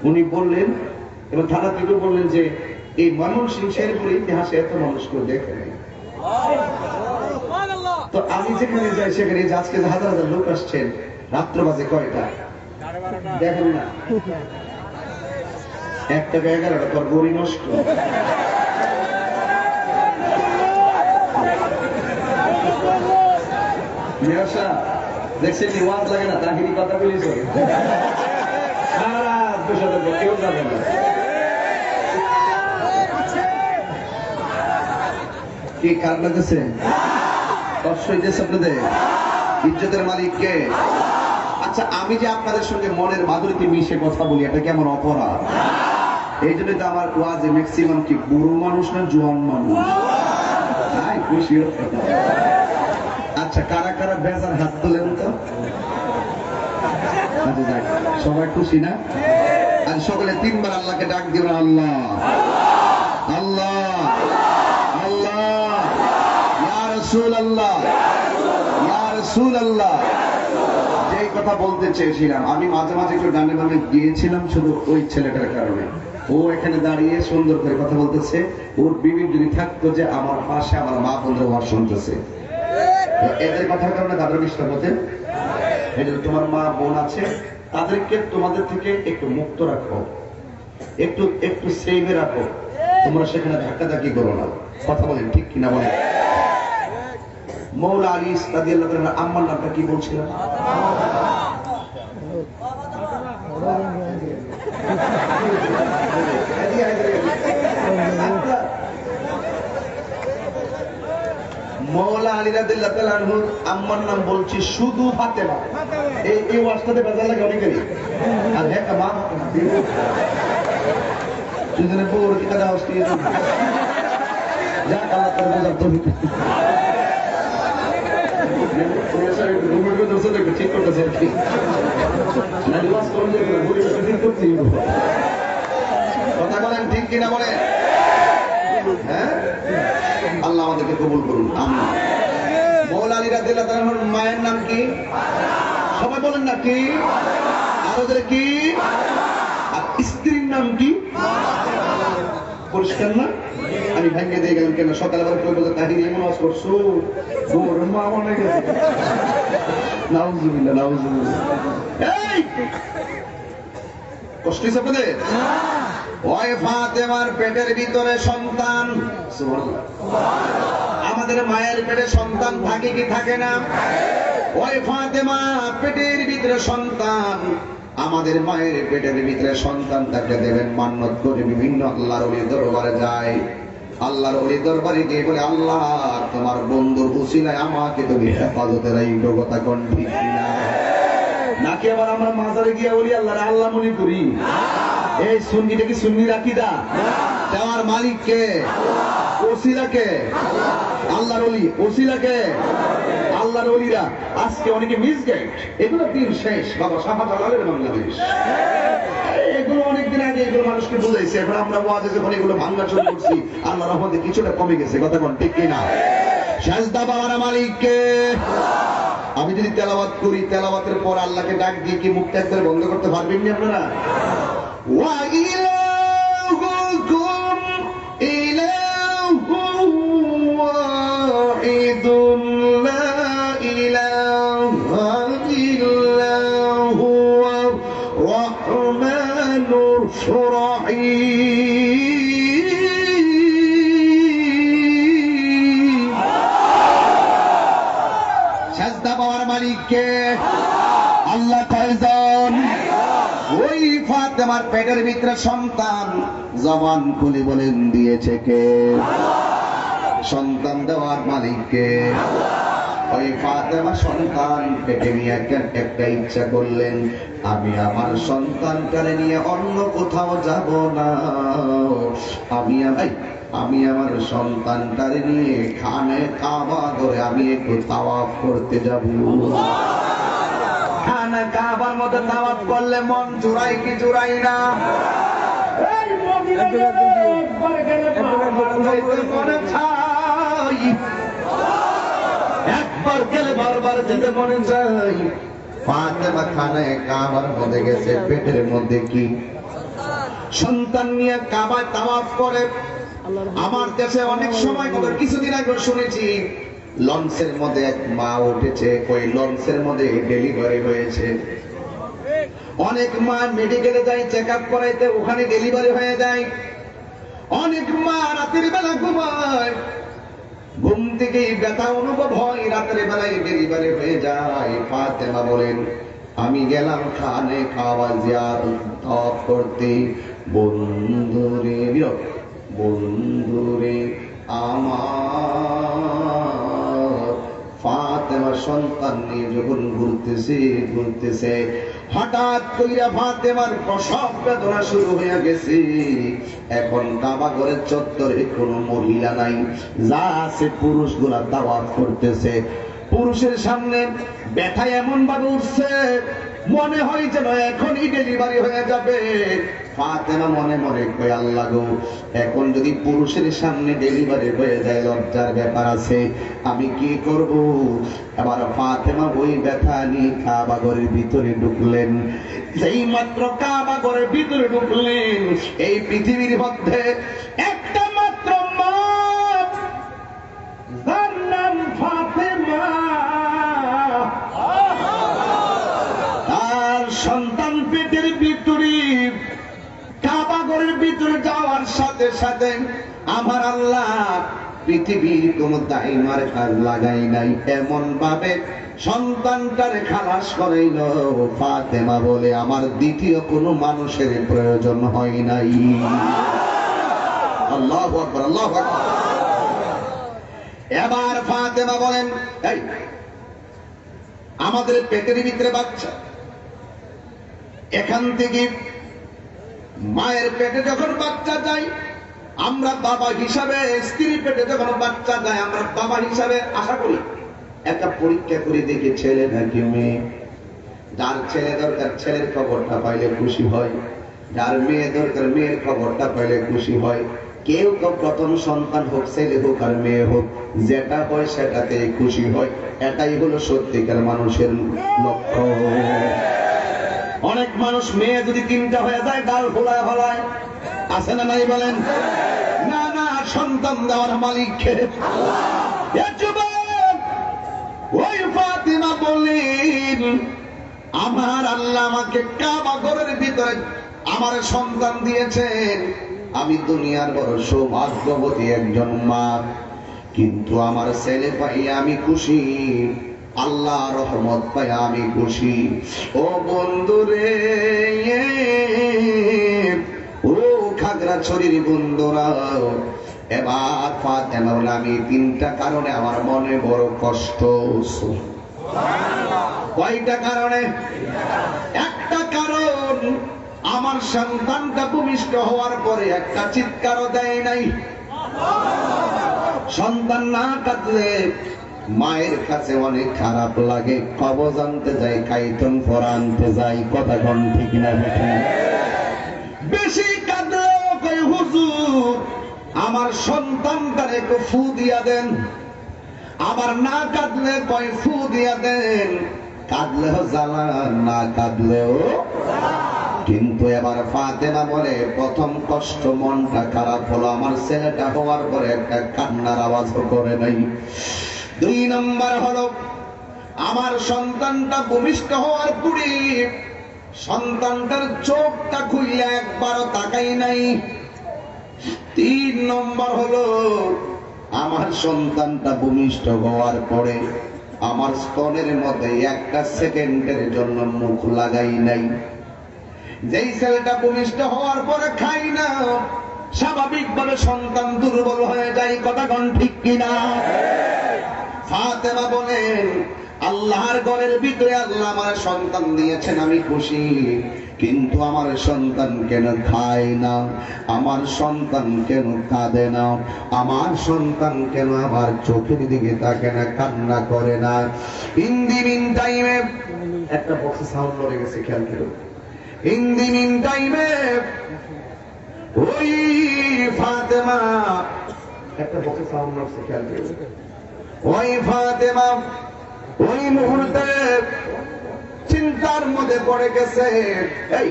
উনি বললেন এবং থানা থেকে বললেন যে এই ময়মনসিংহ শেরপুর ইতিহাসে এত মানুষ কেউ দেখে নাই। তো আমি যেখানে যাই সেখানে আজকে হাজার হাজার লোক আসছেন, রাত্র বাজে কয়টা দেখেন না, 1:11 পর গড়ি নষ্ট। দেখছেন ওয়াজ লাগে না, তাহিরি কথা বলিস সারা দুশো কেউ যাবে না। কি খারাপ লাগতেছে? কষ্ট হইতেছে আপনাদের? ইজ্জতের মালিক কে? আচ্ছা, আমি যে আপনাদের সঙ্গে মনের মাধুরীতে মিশে কথা বলি, এটা কি আমার অপরাধ? এই জন্য তো আমার ওয়াজে ম্যাক্সিমাম কি বুড়ো মানুষ না জোয়ান মানুষ? খুশি। আচ্ছা, কারা কারা বেজার হাত তোলেন তো? সবাই খুশি না? আর সকলে 3 বার আল্লাহকে ডাক দিও না, আল্লাহ আল্লাহ আল্লাহ, ইয়া রাসূলুল্লাহ ইয়া রাসূলুল্লাহ। যেই কথা বলতে চেয়েছিলাম, আমি মাঝে মাঝে একটু ডানে বামে গিয়েছিলাম শুধু ওই ছেলেটার কারণে। ও এখানে দাঁড়িয়ে সুন্দর করে কথা বলতেছে, ওর বিবি যদি থাকতো যে আমার পাশে, আমার মা বন্ধু ওয়াজ শুনতেছে, এদের কথার কারণে তাদের ডিস্টার্ব হতে। এই যে তোমার মা বোন আছে, তাদেরকে তোমাদের থেকে একটু মুক্ত রাখো, একটু একটু সেভে রাখো, তোমরা সেখানে ধাক্কাধাক্কি করো না। কথা বলেন ঠিক কিনা বলেন? মৌলা আলী রাদিয়াল্লাহু তাআলা আম্মার নামটা কি বলছিলাম? মৌলা আলী রাদিয়াল্লাহু তাআলা আনহু আম্মার নাম বলছি শুধু ফাতেমা। এই ওয়াজটাতে বেজার লাগে অনেকেরই। আর হ্যাঁ মা দুজনে বউর দিকে দাও আসতে যাক আল্লাহ তাআলা বোঝার তৌফিক। ঠিক করতেছে আর কি না ওয়াজ করুন যে পরিবেশটা ঠিক করতেই হবে। কথা বলেন ঠিক কিনা বলেন? হ্যাঁ আল্লাহ আমাদেরকে কবুল করুন আমিন। মৌলা আলী রাদিয়াল্লাহু তাআলা আনহুর মায়ের নাম কি? সবাই বলেন না কি? আরো জোরে কি? আর স্ত্রীর নাম কি? পরিষ্কার না? আমি ভাঙ্গে দিয়ে গেলাম কেন? সকালে আবার কেউ বলতে তাহির এমন ওয়াজ করছো ওর মা মনে গেছে। নাউজুবিল্লাহ নাউজুবিল্লাহ। এই কষ্ট হইছে আপনাদের? ওই ফাতেমার পেটের ভিতরে সন্তান, সুবহানাল্লাহ, আমাদের মায়ের পেটে সন্তান থাকে কি থাকে না? ওই ফাতেমা পেটের ভিতরে সন্তান, আমাদের মায়ের পেটের ভিতরে সন্তান তাকে দেবেন মান্নত করে বিভিন্ন আল্লাহর ওলির দরবারে যায়। আল্লাহর ওলির দরবারে গিয়ে বলে আল্লাহ তোমার বন্ধুর উসিলায় আমাকে তুমি হেফাজতে রাখো। কথা কোন ঠিক কিনা? নাকি আবার আমরা মাজারে গিয়ে বলি আল্লাহর আল্লাহ মনে করি? এই সুন্নিটা কি সুন্নির আকীদা? দেওয়ার মালিক কে? ওসিলা কে? আল্লাহর ওলি। ওসিলা কে? আল্লাহর ওলিরা। আজকে অনেকে মিসগাইড, এগুলো দিন শেষ বাবা। শাহজালালের বাংলাদেশ এগুলো অনেকদিন আগে এগুলো মানুষকে বুঝাইছে। এখন আমরা ওয়াজে যখন এগুলো ভাঙা শুরু করছি আল্লাহর রহমতে কিছুটা কমে গেছে। কথা কোন ঠিক কিনা? সাজদা পাওয়ার মালিক কে? আমি যদি তেলাওয়াত করি, তেলাওয়াতের পর আল্লাহকে ডাক দিয়ে কি মুখটা একবার বন্ধ করতে পারবেন না আপনারা? ওয়া ইলাহুকুম ইলাহুম ওয়াহিদুন লা ইলাহা ইল্লা হুয়া রাহমানুর রহিম। সাজদা পাওয়ার মালিক কে? আল্লাহ। কয়জন? ওই ফাতেমার পেটের ভিতরে সন্তান জবান খুলে বলেন দিয়েছে কে? সন্তান দেওয়ার মালিক কে? ওই ফাতেমা সন্তান পেটে নিয়ে একটা ইচ্ছা করলেন, আমি আমার সন্তানটারে নিয়ে অন্য কোথাও যাব না, আমি আমার সন্তানটারে নিয়ে খানে কাবা ধরে আমি একটু তাওয়াফ করতে যাব। খানা কাবার মধ্যে তাওয়াফ করলে মন জুড়াই কি জুড়াই না? একবার গেলে বারবার যেতে মনে চাই। ফাতেমা খানায় কাবার মধ্যে গেছে, পেটের মধ্যে কি সন্তান নিয়ে কাবায় তাওয়াফ করে। আমার দেশে অনেক সময় কত কিছুদিন আগে শুনেছি লঞ্চের মধ্যে এক মা উঠেছে, ওই লঞ্চের মধ্যে ডেলিভারি হয়েছে। অনেক মা মেডিকেলে যায় চেক আপ করাইতে, ওখানে ডেলিভারি হয়ে যায়। অনেক মা রাতের বেলা ঘুমায়, ঘুম থেকে ব্যথা অনুভব হয়, রাতের বেলায় ডেলিভারি হয়ে যায়। ফাতেমা বলেন আমি গেলাম খানে কাবা জিয়ারত করতে। বন্ধুরে বন্ধুরে আমার ফাতেমা সন্তান নিয়ে যখন ঘুরতেছে হঠাৎ কইরা ফাতেমার প্রসব বেদনা শুরু হয়ে গেছে। এখন কাবা ঘরের চত্বরে কোনো মহিলা নাই, যা আছে পুরুষগুলা তাওয়াফ করতেছে। পুরুষের সামনে ব্যথা এমন ভাবে উঠছে মনে হয় যেন এখনই ডেলিভারি হয়ে যাবে। ফাতেমা মনে মনে কয় আল্লাহ গো, এখন যদি পুরুষের সামনে ডেলিভারি হয়ে যায় লজ্জার ব্যাপার আছে, আমি কি করব? আবার ফাতেমা ওই ব্যথা নিয়ে কাবা ঘরের ভিতরে ঢুকলেন। যেই মাত্র কাবা ঘরের ভিতরে ঢুকলেন, এই পৃথিবীর মধ্যে একটা মাত্র মা, যার নাম ফাতেমা, তার সন্তান পেটের ভিতরে কাবা ঘরের ভিতরে যাওয়ার সাথে সাথে আমার আল্লাহ পৃথিবীর কোন দাইমার কাজ লাগাই নাই, এমন ভাবে সন্তানটারে খালাস করাইল। ফাতেমা বলে আমার দ্বিতীয় কোনো মানুষের প্রয়োজন হয় নাই। আল্লাহু আকবার, আল্লাহু আকবার। এবার ফাতেমা বলেন, এই আমাদের পেটের ভিতরে বাচ্চা, এখান থেকে মায়ের পেটে যখন বাচ্চা যায়, আমরা বাবা হিসাবে, স্ত্রীর পেটে যখন বাচ্চা যায় আমরা বাবা হিসাবে আশা করি একটা পরীক্ষা করে দেখি ছেলে নাকি মেয়ে। যার ছেলে দরকার ছেলের খবরটা পাইলে খুশি হয়, যার মেয়ে দরকার মেয়ের খবরটা পাইলে খুশি হয়। কেউ তো প্রথম সন্তান হোক, ছেলে হোক আর মেয়ে হোক, যেটা হয় সেটাতে খুশি হয়। এটাই হলো সত্যিকার মানুষের লক্ষ্য। অনেক মানুষ মেয়ে যদি তিনটা হয়ে যায় গাল ফোলায় ফলায়, আছে না নাই বলেন? না না, সন্তান দেওয়ার মালিক কে? ওই ফাতিমা বলেন, আমার আল্লাহ আমাকে কাবা ঘরের ভিতরে আমার সন্তান দিয়েছেন। আমি দুনিয়ার বড় সৌভাগ্যবতী একজন মা, কিন্তু আমার ছেলে পাই আমি খুশি, আল্লাহ রহমত পাই আমি খুশি। ও বন্ধুরে, ও খাগড়াছড়ির বন্ধুরা, এবার ফাতেমা বলে, আমি তিনটা কারণে আমার মনে বড় কষ্ট। কয়টা কারণে? একটা কারণ, আমার সন্তানটা ভূমিষ্ঠ হওয়ার পরে একটা চিৎকারও দেয় নাই। সন্তান না কাঁদলে মায়ের কাছে অনেক খারাপ লাগে। খবর জানতে যাই, কাইতন পরা আনতে যাই, কথা কোন ঠিক না বেশি? বেশি কাঁদলেও কই হুজুর আমার সন্তানটার একটু ফু দিয়া দেন, আবার না কাঁদলে কয় ফু দিয়া দেন। কাঁদলেও জ্বালা, না কাঁদলেও। কিন্তু এবার ফাতেমা বলে, প্রথম কষ্ট মনটা খারাপ হলো, আমার ছেলেটা হওয়ার পরে একটা কান্নার আওয়াজও করে নাই। 2 নম্বর হলো, আমার সন্তানটা ভূমিষ্ঠ হওয়ার পরে সন্তানটার চোখটা খুললে একবারও তাকাই নাই। 3 নম্বর হলো, আমার সন্তানটা ভূমিষ্ঠ হওয়ার পরে আমার স্তনের মধ্যে একটা সেকেন্ডের জন্য মুখ লাগাই নাই। যেই ছেলেটা ভূমিষ্ঠ হওয়ার পরে খাই না, স্বাভাবিকভাবে সন্তান দুর্বল হয়ে যায়, কথা কোন ঠিক কিনা? ফাতেমা বলেন, আল্লাহর ঘরের ভিতরে আল্লাহ আমার সন্তান দিয়েছেন, আমি খুশি, কিন্তু আমার সন্তান কেন খায় না, আমার সন্তান কেন কাঁদে না, আমার সন্তান কেন আমার চোখের দিকে তাকে না, কান্না করে না। ইন দি মিন টাইমে একটা বক্সে সাউন্ড লড়ে গেছে, খেয়াল করুন। ইন দি মিন টাইমে ওই ফাতেমা, একটা বক্সে সাউন্ড লড়ছে, খেয়াল করুন। ওই ফাতেমা ওই মুহূর্তে চিন্তার মধ্যে পড়ে গেছে। এই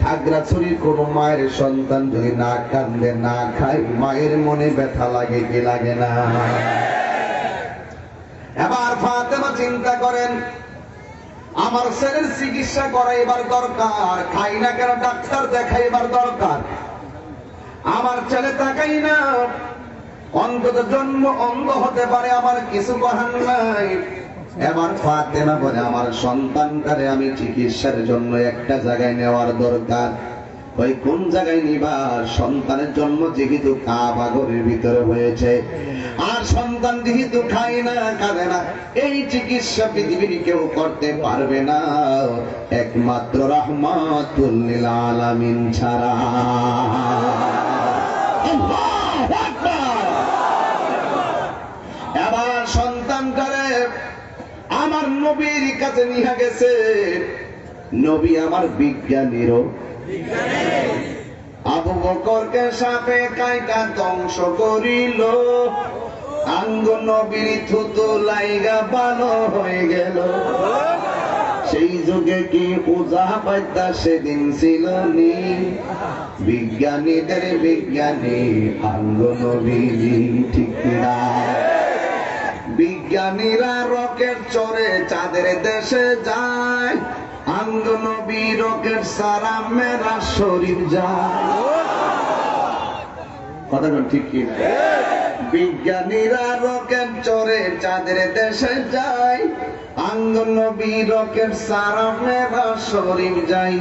খাগড়াছড়ির কোন মায়ের সন্তান যদি না কান্দে, না খায়, মায়ের মনে ব্যথা লাগে কি লাগে না? এবার ফাতেমা চিন্তা করেন, আমার ছেলের চিকিৎসা করাইবার দরকার, খাই না কেন ডাক্তার দেখাইবার দরকার। আমার ছেলে তাকাই না, অন্তত জন্ম অন্ধ হতে পারে, আমার কিছু করার নাই। এবার ফাতেমা বলে, আমার সন্তানটারে আমি চিকিৎসার জন্য একটা জায়গায় নেওয়ার দরকার। ওই কোন জায়গায় নিবা? সন্তানের জন্ম যেহেতু কাবা ঘরের ভিতরে হয়েছে, আর সন্তান যেহেতু খায় না, কাঁদে না, এই চিকিৎসা পৃথিবীর কেউ করতে পারবে না, একমাত্র রাহমাতুল লিল আলামিন ছাড়া। আল্লাহু আকবার। এবার সন্তানটারে আমার নবীর কাছে নিয়ে গেছে। নবী আমার বিজ্ঞানীরও, আবু বকরকে সাপে কাইটা ধ্বংস করিল, আঙ্গ নবীর থুতু লাইগা ভালো হয়ে গেল। সেই যুগে কি পূজা পাইতা সেদিন ছিল নি, বিজ্ঞানীদের বিজ্ঞানী আঙ্গ নবী, ঠিক না? বিজ্ঞানীরা রকেট চড়ে চাঁদের দেশে যায়, আঙ্গ নবী রকেট সারা মেরা শরীর যায়, কথা ঠিক কি? বিজ্ঞানীরা রকেট চড়ে চাঁদের দেশে যায়, আঙ্গ নবী রকেট সারা মেরা শরীর যায়।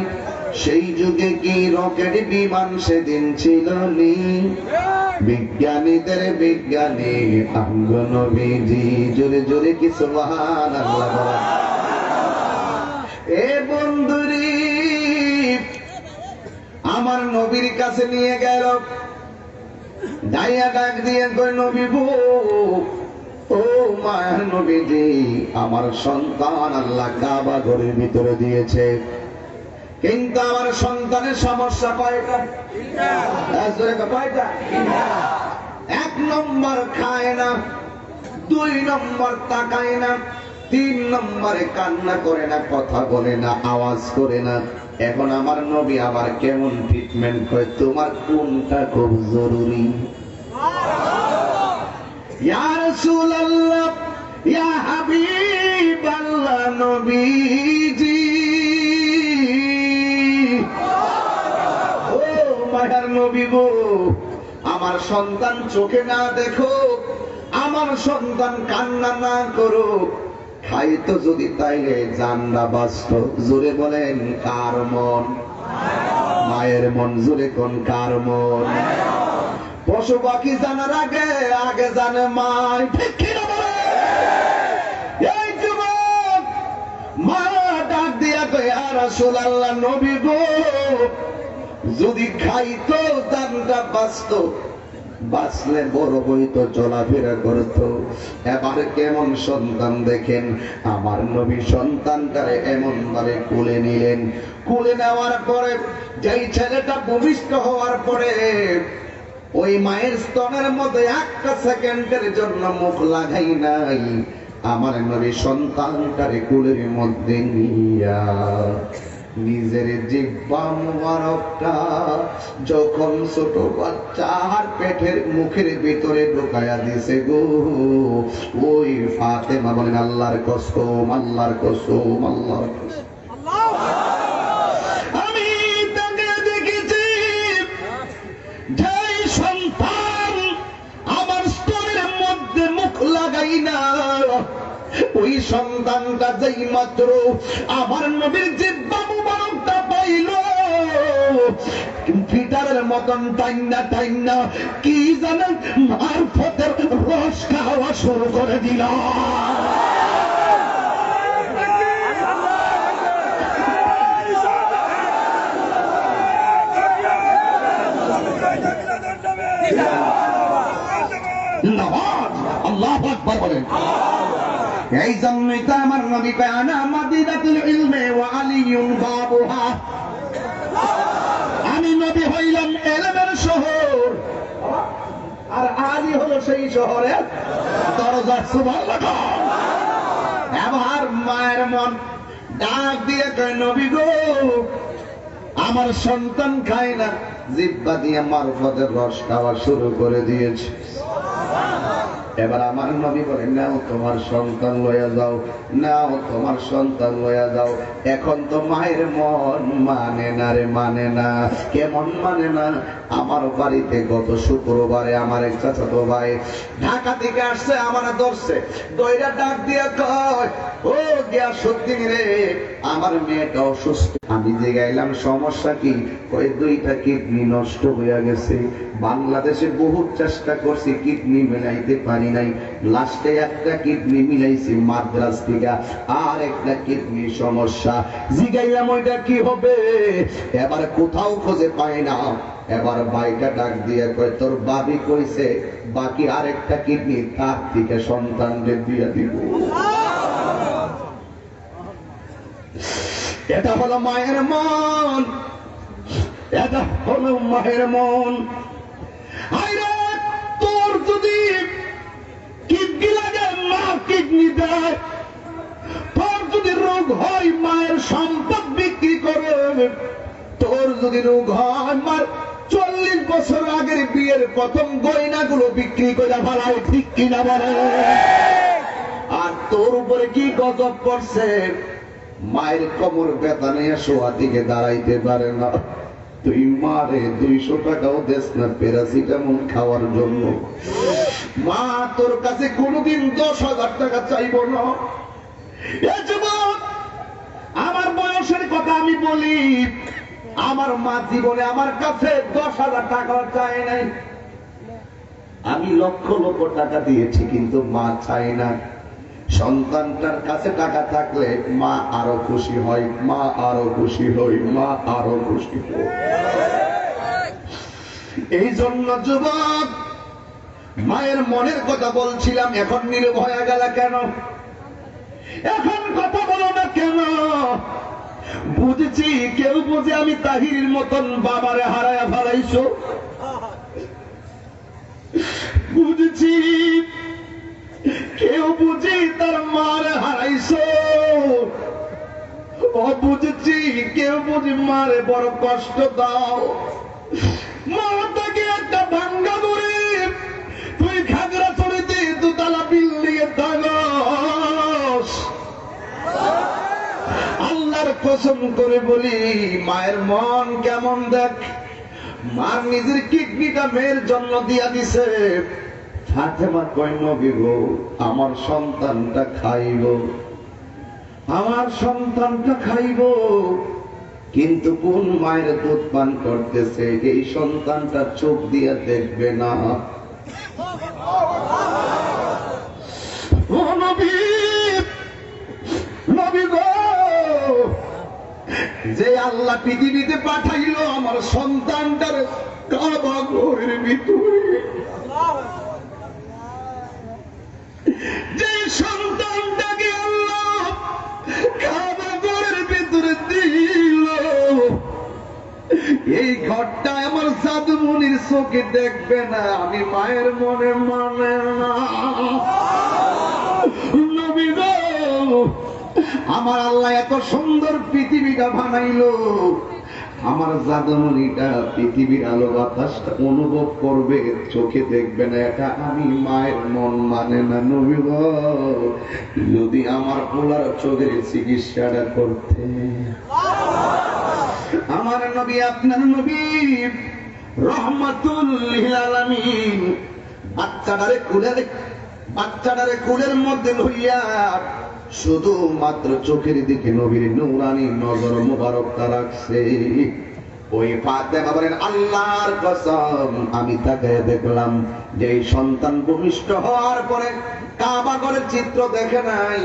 সেই যুগে কি রকেট বিমান সেদিন ছিল নি? বিজ্ঞানীদের বিজ্ঞানী আঙ্গ নবীজি, জোরে জোরে কি সুবহানাল্লাহ বলেন। এ বন্ধুরি, আমার নবীর কাছে নিয়ে গেল, যাইয়া ডাক দিয়ে কই, নবী গো, ও মায়ের নবীজি, আমার সন্তান আল্লাহ কাবা ঘরের ভিতরে দিয়েছে, কিন্তু আমার সন্তানের সমস্যা কয়টা? কয়টা? 1 নম্বর খায় না, 2 নম্বর তাকায় না, 3 নম্বরে কান্না করে না, কথা বলে না, আওয়াজ করে না। এখন আমার নবী আবার কেমন ট্রিটমেন্ট করে, তোমার কোনটা খুব জরুরি? ইয়া রাসূলুল্লাহ, ইয়া হাবিবাল্লাহ, নবীজি, ও মায়ার নবী গো, আমার সন্তান চোখে না দেখো, আমার সন্তান কান্না না করো, খাইতো যদি তাইলে জান্না বাঁচত। জোরে বলেন কার মন? মায়ের মন। জোরে কোন কার মন? পশু পাখি জানার আগে আগে জানে মায়, ঠিক কিনা বলে? এই যুবক মা ডাক দিয়া কয়, ইয়া রাসূলুল্লাহ, নবী গো, যদি খাইতো জানটা বাঁচত, বাঁচলে বড় হইতো, চলাফেরা করতো। এবার কেমন সন্তান দেখেন, আমার নবী সন্তানটারে এমন ভাবে কোলে নিলেন। কোলে নেওয়ার পরে যেই ছেলেটা ভূমিষ্ঠ হওয়ার পরে ওই মায়ের স্তনের মধ্যে 1 সেকেন্ডের জন্য মুখ লাগাই নাই, আমার নবী সন্তানটারে কোলের মধ্যে নিয়া নিজের জিহ্বা মুবারকটা যখন ছোট বাচ্চার পেটের মুখের ভিতরে ঢুকায়া দিছে গো, ওই ফাতেমা বলেন, আল্লাহর কসম, আল্লাহর কসম, আল্লাহর কসম, আমি তাকে দেখেছি, যেই সন্তান আমার স্তনের মধ্যে মুখ লাগাই না, ওই সন্তানটা যেই মাত্র আমার নবীর জিহ্বা মুবারকটা পাইল, ফিটারের মতন টাইনা টাইনা কি জানেন মারফতের রস খাওয়া শুরু করে দিল। আল্লাহু আকবার বলেন। এই জন্যই তো আমার নবী কয়, আনা মাদিনাতুল ইলমে ওয়া আলিয়ুন বাবুহা, আমি নবী হইলাম ইলমের শহর, আর আলী হলো সেই শহরের দরজা। সুবহানাল্লাহ। এবার মায়ের মন ডাক দিয়ে কয়, নবী গো, আমার সন্তান খায় না, জিহ্বা দিয়ে মারফতের রস খাওয়া শুরু করে দিয়েছে। এবার আমার নবী বলেন, নাও তোমার সন্তান লইয়া যাও, নাও তোমার সন্তান লইয়া যাও। এখন তো মায়ের মন মানে না রে, মানে না। কেমন মানে না? আমার বাড়িতে গত শুক্রবারে আমার এক চাচাতো ভাই ঢাকা থেকে আসছে, আমার ধরছে, দইরা ডাক দিয়া কয়, ও গিয়াসউদ্দিন রে, আমার মেয়েটা অসুস্থ। আমি যে গাইলাম সমস্যা কি? কয় 2টা কিডনি নষ্ট হইয়া গেছে, বাংলাদেশে বহু চেষ্টা করছি, কিডনি মিলাইতে পারি নাই, লাস্টে একটা কিডনি মিলাইছি মাদ্রাজ থেকে, আর একটা কিডনি সমস্যা। জিগাইলাম ওইটা কি হবে? এবার কোথাও খুঁজে পাই না। এবার ভাইটা ডাক দিয়ে কয়, তোর বাবি কইছে বাকি আরেকটা কিডনি তার থেকে সন্তানদের দিয়ে দিব। এটা হলো মায়ের মন, এটা হলো মায়ের মন। আইরে, তোর যদি কিডনি লাগে মা কিডনি দেয়, তোর যদি রোগ হয় মায়ের সম্পদ বিক্রি করে, তোর যদি রোগ হয় মার 40 বছর আগের বিয়ের প্রথম গয়নাগুলো বিক্রি করে ফেলায়, ঠিক কিনা বলে? আর তোর উপরে কি গজব পড়ছে, মায়ের কোমর ব্যথা নিয়ে শোয়া দিকে দাঁড়াইতে পারে না, তুই মারে 200 টাকাও দেস না প্যারাসিটামল খাওয়ার জন্য। মা তোর কাছে কোনোদিন 10,000 টাকা চাইব না। আমার বয়সের কথা আমি বলি, আমার মা জীবনে আমার কাছে 10,000 টাকা চায় নাই, আমি লক্ষ লক্ষ টাকা দিয়েছি, কিন্তু মা চায় না। সন্তানটার কাছে টাকা থাকলে মা আরো খুশি হয়, মা আরো খুশি হয়, মা আরো খুশি হয়। এই জন্য যুবক, মায়ের মনের কথা বলছিলাম, এখন নির্ভয়া গেল কেন? এখন কথা বলো না কেন? বুঝছি কেউ বুঝে আমি তাহিরের মতন বাবারে হারায়া ফেলাইছো, বুঝছি কেউ বুঝি তার মারে হারাইছো, ও বুঝছি কেউ বুঝি মারে বড় কষ্ট দাও। মাটাকে একটা ভাঙ্গা গরিব, তুই খাগড়াছড়িতে 2 তলা বিল্ডিং এ থাকস। আল্লাহর কসম করে বলি, মায়ের মন কেমন দেখ। মার নিজের কিডনিটা মেয়ের জন্য দিয়া দিছে। ফাতেমা কয়, নবী গো, আমার সন্তানটা খাইব, আমার সন্তানটা খাইব, কিন্তু কোন মায়ের দুধ পান করতেছে এই সন্তানটা চোখ দিয়ে দেখবে না। ও নবী, নবী গো, যে আল্লাহ পৃথিবীতে পাঠাইলো আমার সন্তানটার কাবা ঘরের ভিতরে, যে সন্তানটাকে আল্লাহ কাবা ঘরের ভিতরে দিল, এই ঘরটা আমার জাদুমনির চোখে দেখবে না। আমি মায়ের মনে মানে না। নবী গো, আমার আল্লাহ এত সুন্দর পৃথিবীটা বানাইলো, আমার জাদুমনিটা পৃথিবীর আলো বাতাসটা অনুভব করবে, চোখে দেখবে না, এটা আমি মায়ের মন মানে না। নবী গো, যদি আমার পোলার চোখের চিকিৎসাটা করতে, আমার নবী, আপনার নবী রহমাতুল লিল আলামিন, বাচ্চাটারে কুলের মধ্যে লইয়া শুধু মাত্র চোখের দিকে নবীর নূরানি নজর মুবারকটা রাখছে। ওই ফাতেমা বলেন, আল্লাহর কসম, আমি তাকে দেখলাম যে এই সন্তান ভূমিষ্ঠ হওয়ার পরে কাবা ঘরের চিত্র দেখে নাই,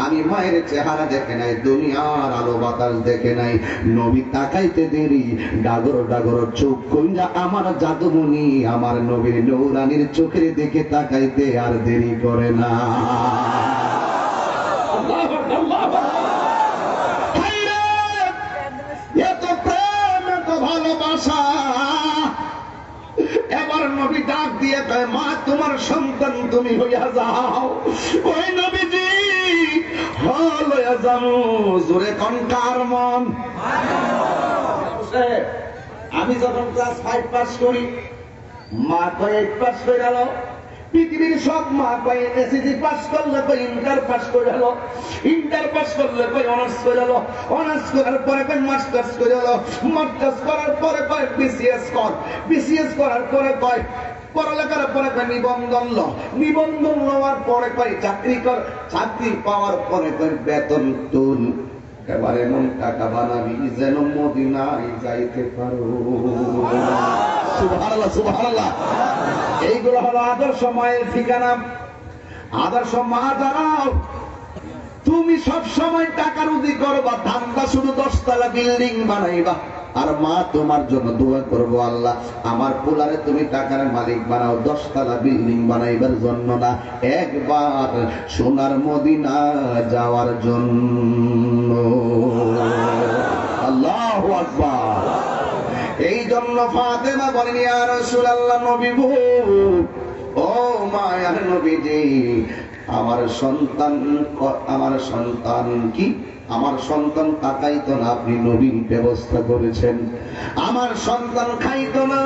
আমি মায়ের চেহারা দেখে নাই, দুনিয়ার আলো বাতাস দেখে নাই। নবী তাকাইতে দেরি, ডাগর ডাগর চোখ কইরা আমার জাদুমণি আমার নবীর নূরানির চোখের দিকে তাকাইতে আর দেরি করে না। এত প্রেম, এত ভালোবাসা। এবার নবী ডাক দিয়ে কয়, মা তোমার সন্তান তুমি হইয়া যাও। ওই নবীজি হইয়া যাও, জোরে কনকার মন। আমি যখন ক্লাস 5 পাস করি, মা কয় 8 পাস করে গেল। পৃথিবীর সব মা কয় এসএসসি পাস করলে কয় ইন্টার পাস করে গেল, ইন্টার পাস করলে কয় অনার্স করে গেল, অনার্স করার পরে কয় মাস্টার্স করে গেল, মাস্টার্স করার পরে কয় বিসিএস কর, বিসিএস করার পরে কয় পড়ালেখার পরে কয় নিবন্ধন ল, নিবন্ধন নেওয়ার পরে কয় চাকরি কর, চাকরি পাওয়ার পরে কয় বেতন তুল। এবার এমন টাকা বানাবি যেন মদিনায় যাইতে পারো। সুবহানাল্লাহ, সুবহানাল্লাহ। এইগুলো হলো আদর্শ মায়ের ঠিকানা। আদর্শ মা দাঁড়াও, তুমি সব সময় টাকা রুজি করবা, ধান্দা শুধু 10 তলা বিল্ডিং বানাইবা। আর মা তোমার জন্য দোয়া করবো, আল্লাহ আমার পোলারে তুমি টাকার মালিক বানাও, 10 তলা বিল্ডিং বানাইবার জন্য না, একবার সোনার মদিনা যাওয়ার জন্য। আল্লাহু আকবার। এই জন্য ফাতেমা বলেন, ইয়া রাসূলুল্লাহ, নবী গো, ও মায়ার নবীজি, আমার সন্তান কি, আমার সন্তান তাকাইতো না, আপনি নবীর ব্যবস্থা করেছেন। আমার সন্তান খাইতো না,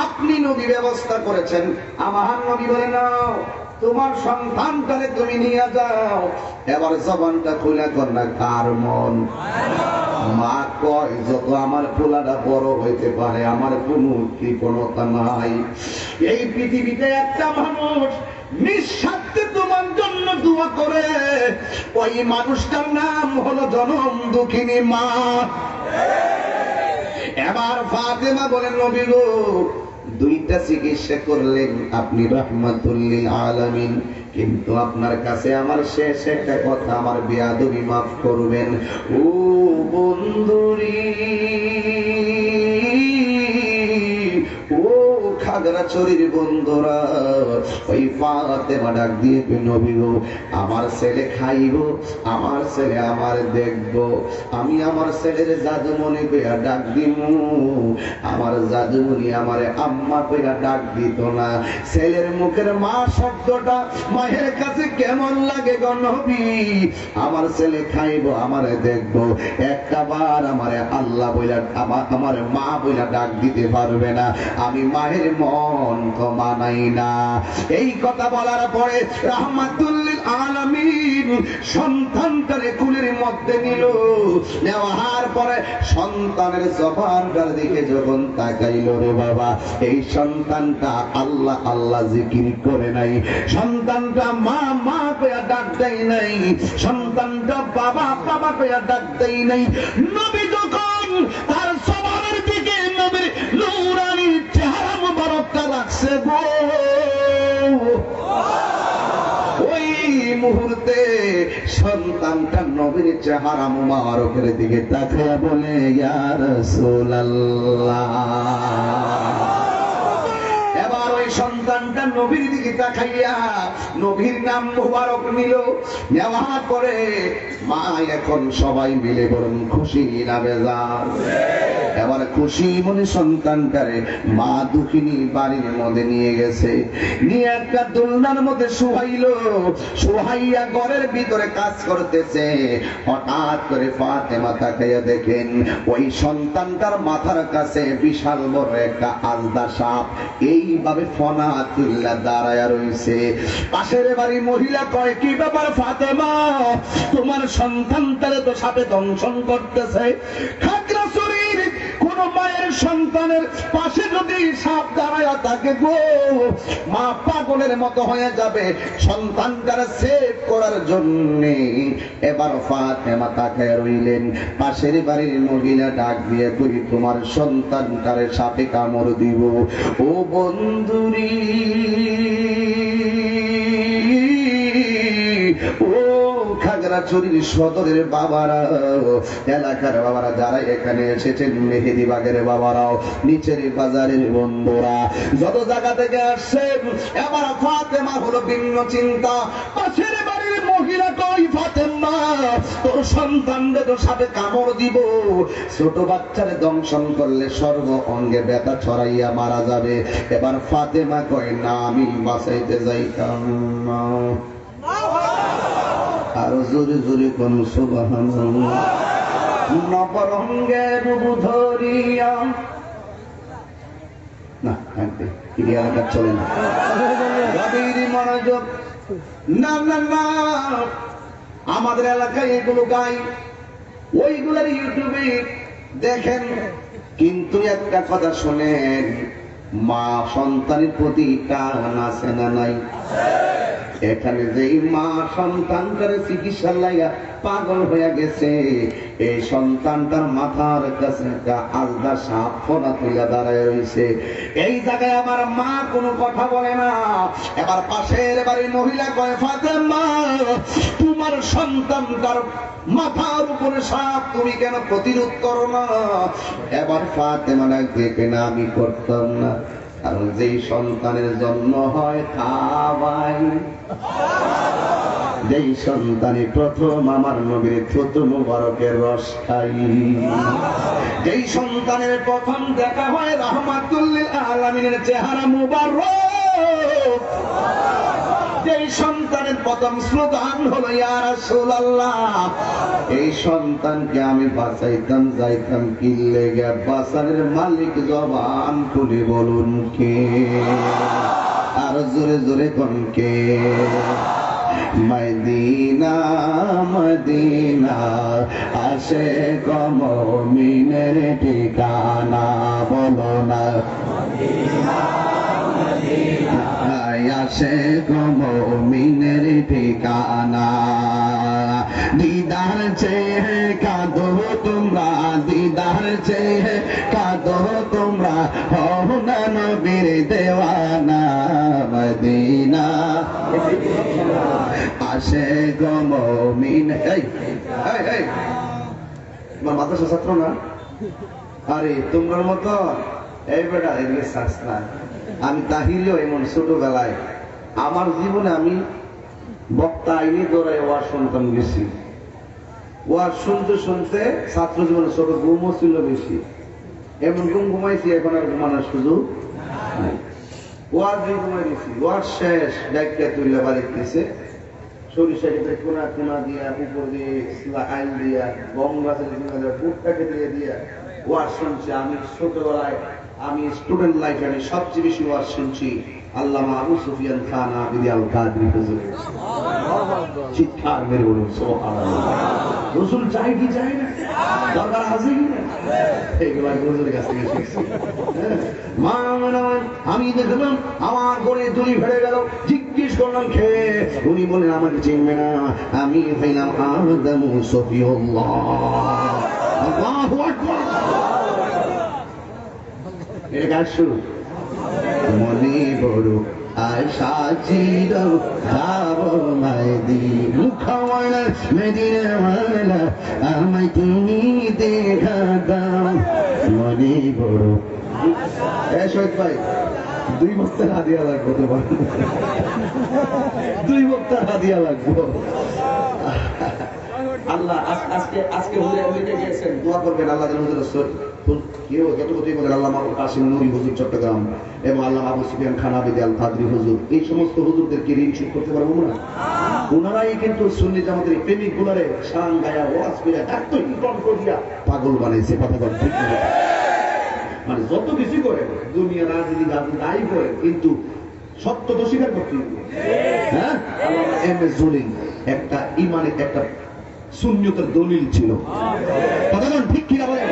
আপনি নবী ব্যবস্থা করেছেন। আমার নবী বলে, নাও তোমার সন্তানটারে তুমি নিয়ে যাও। এবার জবানটা খুলে কর না, কার মন? মা কয়, যত আমার পোলাটা বড় হইতে পারে আমার কোনো কৃপণতা নাই। এই পৃথিবীতে একটা মানুষ নিঃস্বার্থে তোমার জন্য দোয়া করে, ওই মানুষটার নাম হলো জনম দুঃখিনী মা। এবার ফাতেমা বলেন নবী গো, দুইটা চিকিৎসা করলেন আপনি রাহমাতুল লিল আলামিন, কিন্তু আপনার কাছে আমার শেষ একটা কথা, আমার বেয়াদবি মাফ করবেন। ও বন্ধুরি, ও খাগড়াছড়ির বন্ধুরা, ওই ফাতেমা ডাক দিয়ে নবী গো, আমার ছেলে খাইব, আমার ছেলে আমার দেখব, আমি আমার ছেলের জাদুমণি কইয়া ডাক দিব, আমার জাদুমণি আমারে আম্মা কইয়া ডাক দিত না। ছেলের মুখের মা শব্দটা মায়ের কাছে কেমন লাগে গো নবী? আমার ছেলে খাইব, আমারে দেখব, একবার আমারে আল্লাহ বইলা আমার মা বইলা ডাক দিতে পারবে না, আমি মায়ের মন তো মানাই না। এই কথা বলার পরে রাহমাতুল লিল আলামিন সন্তানটারে কুলের মধ্যে নিল। নেওয়ার পরে সন্তানের জবানটার দিকে যখন তাকাইল, রে বাবা, এই সন্তানটা আল্লাহ আল্লাহ জিকির করে নাই, সন্তানটা মা মা কইয়া ডাক দেয় নাই, সন্তানটা বাবা বাবা কইয়া ডাক দেয় নাই। নবী যখন তার জবানের দিকে নবীর নূরানি চেহারা মুবারকটা রাখছে গো, ওই মুহূর্তে সন্তানটা নবীর চেহারা মুবারকের দিকে তাকায়া বলে, ইয়া রাসূলুল্লাহ। এবার ওই সন্তানটা নবীর দিকে তাকাইয়া নবীর নাম মুবারক নিল। নেওয়ার পরে মা এখন সবাই মিলে বরং খুশি না বেজার? এবার খুশি মনে সন্তানটারে মা দুঃখিনী বাড়ির মধ্যে নিয়ে গেছে, নিয়ে একটা দোলনার মধ্যে শুহাইল। শুহাইয়া ঘরের ভিতরে কাজ করতেছে। হঠাৎ করে ফাতেমা তাকাইয়া দেখেন ওই সন্তানটার মাথার কাছে বিশাল বড় একটা আলদা সাপ এইভাবে ফনা তুল্লা দাঁড়ায়া রইছে। পাশের বাড়ি মহিলা কয়, কি ব্যাপার ফাতেমা, তোমার সন্তানটারে তো সাপে দংশন করতেছে। খাগড়াছড়ির কোন মায়ের সন্তানের পাশে যদি সাপ দাঁড়ায়া থাকে গো, মা পাগলের মতো হয়ে যাবে সন্তানটারে সেভ করার জন্য। এবার ফাতেমা তাকায় রইলেন। পাশের বাড়ির মহিলা ডাক দিয়ে কই, তোমার সন্তানটারে সাপে কামড় দিব। ও বন্ধুরি, ও খাগড়াছড়ির সদরের বাবারা, এলাকার বাবারা, যারা এখানে এসেছেন, মেহেদিবাগের বাবারাও, নিচের বাজারের বন্ধুরা, যত জায়গা থেকে আসছেন, এবার ফাতেমা হলো ভিন্ন চিন্তা। পাশের বাড়ির মহিলা কই, ফাতেমা তোর সন্তানকে তো সাপে কামড় দিব, ছোট বাচ্চারে দংশন করলে সর্ব অঙ্গে ব্যথা ছড়াইয়া মারা যাবে। এবার ফাতেমা কয়, না, আমি বাঁচাইতে যাইতাম না। আরো জোরে জোরে কোন সুবহানাল্লাহ। নবরঙ্গের রূপ ধরিয়া, না এলাকা চলে না, গভীর মনোযোগ, না না না, আমাদের এলাকায় এগুলো গাই, ওইগুলোর ইউটিউবে দেখেন। কিন্তু একটা কথা শোনেন, মা সন্তানের প্রতি টান আছে না নাই? এখানে যেই মা সন্তানটারে চিকিৎসা লাইয়া পাগল হয়ে গেছে, এই সন্তানটার মাথার কাছে একটা আলদা সাপ ফোনা তুলে দাঁড়ায় রয়েছে। এই জায়গায় আমার মা কোনো কথা বলে না। এবার পাশের বাড়ির মহিলা কয়, ফাতেমা তোমার সন্তানটার মাথার উপরে সাপ, তুমি কেন প্রতিরোধ করো না? এবার ফাতেমা দেখবে না, আমি করতাম না, কারণ যেই সন্তানের জন্ম হয় খাওয়াই, যেই সন্তানে প্রথম আমার নবীর থুতু মুবারকের রস খাই, যেই সন্তানের প্রথম দেখা হয় রাহমাতুল লিল আলামিনের চেহারা মুবারক, যেই সন্তানের প্রথম স্লোগান হলো ইয়া রাসূলুল্লাহ, এই সন্তানকে আমি বাঁচাইতাম যাইতাম কি লেগে? বাঁচানোর মালিক জবান খুলে বলুন কে? আর জোরে জোরে কোন কে? মদিনা মদিনা আসে মুমিনের ঠিকানা, বলো না মদিনা মদিনা আসে মুমিনের ঠিকানা। দিদার চেয়ে কাঁদো তোমরা, দিদার চেয়ে নবীর দেওয়ানা মদিনা আসে গো মুমিন। এই তোমার মাদ্রাসা ছাত্র না? আরে তোমার মতো এই বেটা এদিকে শ্বাস না। আমি তাহিরিও এমন ছোটবেলায় আমার জীবনে আমি বক্তা আইনি দৌড়ায় ওয়াজ শুনতাম বেশি। ওয়াজ শুনতে শুনতে ছাত্র জীবনে ছোট ঘুমও ছিল বেশি। এমন ঘুমাইছি, এখন আর ঘুমানোর সুযোগ নাই। ওয়াজ ঘুমাই দিছি, ওয়াজ শেষ ডাইকা তুলে বাড়ি দিছে, সরিষা কেটে কোনা কোনা দিয়া উপর দিয়ে আইল দিয়া গম গাছের পুটটাকে দিয়ে দিয়া ওয়াজ শুনছি। আমি ছোটবেলায় আমি স্টুডেন্ট লাইফে আমি সবচেয়ে বেশি ওয়াজ শুনছি আল্লামা আবু সুফিয়ান খান আবিদি আল কাদরি হুজুর। চিৎকার মেরে বলুন সুবহানাল্লাহ। রসুল চাই কি চাই না, দরকার আছে কি না, এইগুলো হুজুরের কাছ থেকে শিখছি। আমি দেখলাম আমার ঘরে দুলি ভেড়ে গেল, জিজ্ঞেস করলাম খেয়ে, উনি বলেন আমাকে চিনবে না, আমি হইলাম আদম সফিউল্লাহ। আল্লাহু আকবার। এটা গান শুরু। মনে বড় আশা ছিল যাব মুখওয়ালা মদিনাওয়ালা, আমায় তুমি দেখা দাও। মনে বড় শহীদ ভাই 2 বক্তার হাদিয়া লাগবো তোমার, 2 বক্তার হাদিয়া লাগবো। আল্লাহ আজকে আজকে হুজুরে গিয়েছেন, দোয়া করবেন আল্লাহ যেন হুজুর কেউ যতটুকুই বলেন আল্লাহ মাহবুব কাসিম নুরি হুজুর চট্টগ্রাম এবং আল্লাহ আবু সুফিয়ান খান আবিদি আল কাদরি হুজুর, এই সমস্ত হুজুরদেরকে ঋণ শোধ করতে পারবো না। ওনারাই কিন্তু সুন্নি জামাতের প্রেমিক গুলারে শান গায়া ওয়াজ করে ডাক্তার কি কণ্ঠ দিয়া পাগল বানাইছে। কথা বল ঠিক না? মানে যত কিছু করে দুনিয়া রাজনীতি গাজনীতি তাই করে, কিন্তু সত্য তো স্বীকার করতে হবে। হ্যাঁ, আল্লামা এম এস জলিল একটা ইমানের একটা সুন্নিয়তের দলিল ছিল। কথা বল ঠিক কিনা বলেন?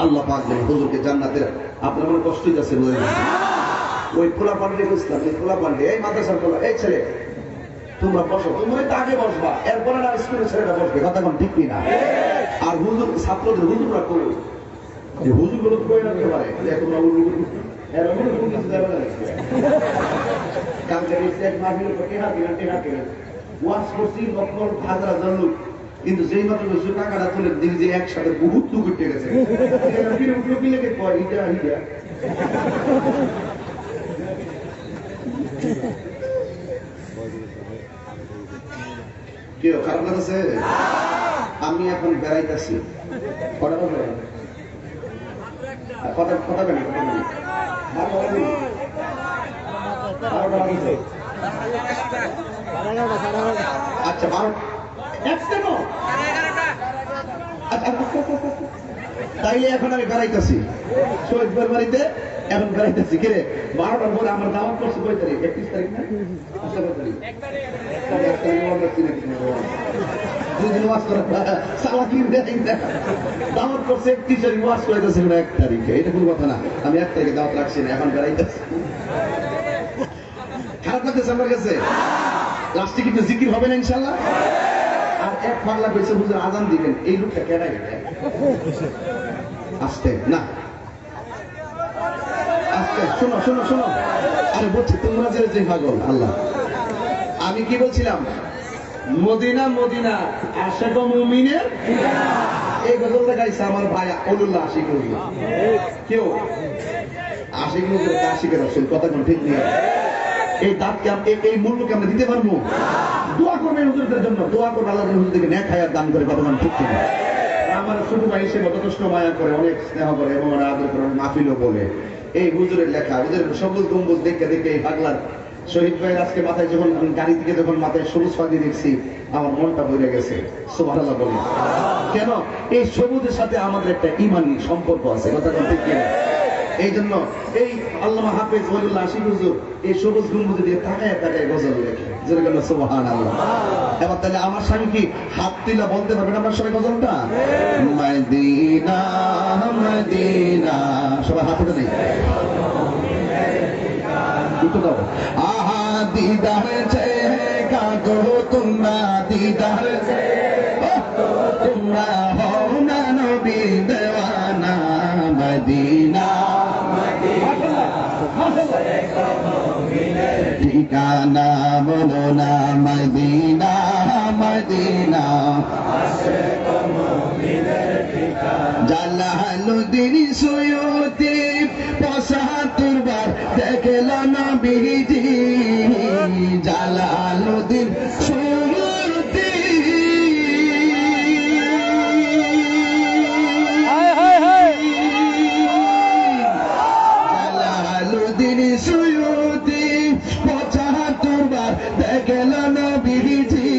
আল্লাহ পাক হুজুরকে জান্নাতের, আপনার মনে কষ্ট আছে ওই খোলা পান্ডে বুঝলাম, খোলা পান্ডে এই মাদ্রাসার খোলা, এই ছেলে তোমরা বসো, তোমরা তো আগে বসবা, এরপরে না স্কুলের ছেলেরা বসবে। কথা কোন ঠিক কিনা? আর হুজুর ছাত্রদের হুজুররা করো, হুজুর গুলো করে রাখতে পারে কিন্তু যেই মাত্র টাকাটা তুলে দিন যে একসাথে বহুত লোক উঠে গেছে। কেউ খারাপ লাগছে? আমি এখন বেড়াইতেছি, কথা বলবেন কথা কথা বলেন আচ্ছা 12 তাইলে এখন আমি বেড়াইতেছি শহীদ বাড়িতে, এখন বেড়াইতেছি কিরে 12টার পরে আমার দাওয়াত করছে কয় তারিখ? 31 তারিখ না? দাওয়াত করছে 31 তারিখ, ওয়াজ করাইতেছে 1 তারিখে। এটা কোনো কথা না, আমি 1 তারিখে দাওয়াত রাখছি না, এখন বেড়াইতেছি। খারাপ লাগতেছে আমার কাছে? লাস্টে কিন্তু জিকির হবে না ইনশাআল্লাহ। আর এক পাগলা কইছে হুজুর আজান দিবেন, এই লোকটা কেডা? আস্তে না, আস্তে শোনো শোনো শোনো। আরে বলছি তোমরা যে পাগল আল্লাহ। আমি কি বলছিলাম? মদিনা মদিনা আশিক মুমিনের, এই গজলটা গাইছে আমার ভাই আউলুল্লাহ আশিক নবী। কেউ আশিক নবীর আশিকের রাসূল, কথা কোন ঠিক নেই? এই দাঁতকে এই মূল্যকে আমরা দিতে পারবো? দোয়া করবেন হুজুরদের জন্য, দোয়া করবেন আল্লাহ হুজুরদেরকে নেক হায়াত দান করে। কথা কোন ঠিক নেই? আমার ছোট ভাই হিসেবে যথেষ্ট মায়া করে, অনেক স্নেহ করে এবং আদর করে, মাহফিলও বলে। এই হুজুরের লেখা, হুজুরের সবুজ গম্বুজ দেখে দেখে এই পাগলার শহীদ ভাইয়ের আজকে মাথায় যখন গাড়ি থেকে যখন মাথায় সবুজ ফাঁদি দেখছি, আমার মনটা ভরে গেছে। সুবহানাল্লাহ বলি কেন? এই সবুজের সাথে আমাদের একটা ইমানি সম্পর্ক আছে। কথা ঠিক কিনা? এই জন্য এই আল্লামা হাফেজ ওয়ালিউল্লাহ আশিক হুজুর এই সবুজ গম্বুজ দিয়ে তাকায় তাকায় গজল লেখে। যেরকম সুবহানাল্লাহ। এবার তাহলে আমার স্বামী কি হাত তুলা বলতে পারবেন আমার সবাই গজলটা? মদিনা মদিনা, সবাই হাত উঠে নেই, একটু দাও। আহা দিদার চেয়ে কাগো তোমরা, দিদার তোমরা মদিনা ঠিকানা বলো না মদিনা মদিনা জালালুদ্দিন সুয়ুতি ৭৫ বার দেখল নবীজি জালালুদ্দিন সুয়ুতি জালালুদ্দিন সুয়ুতি ৭৫ বার দেখল নবীজি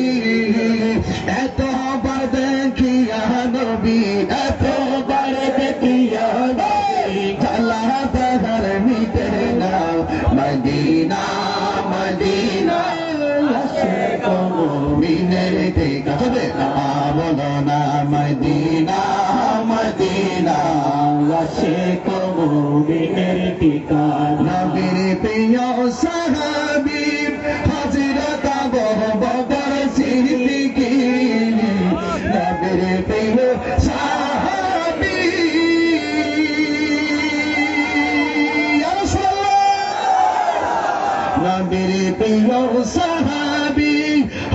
এতবার দেখিয়া নবী এতবার দেখিয়া নবী জালা তাহার মিটে না মদিনা মদিনা আশিক মুমিনের ঠিকানা বলো না মদিনা মদিনা আশিক মুমিনের ঠিকানা নবীর প্রিয় সাহাবী হযরত আবু বকর সিদ্দিক নবীর প্রিয় সাহাবী ইয়া রাসূলুল্লাহ নবীর প্রিয় সাহাবী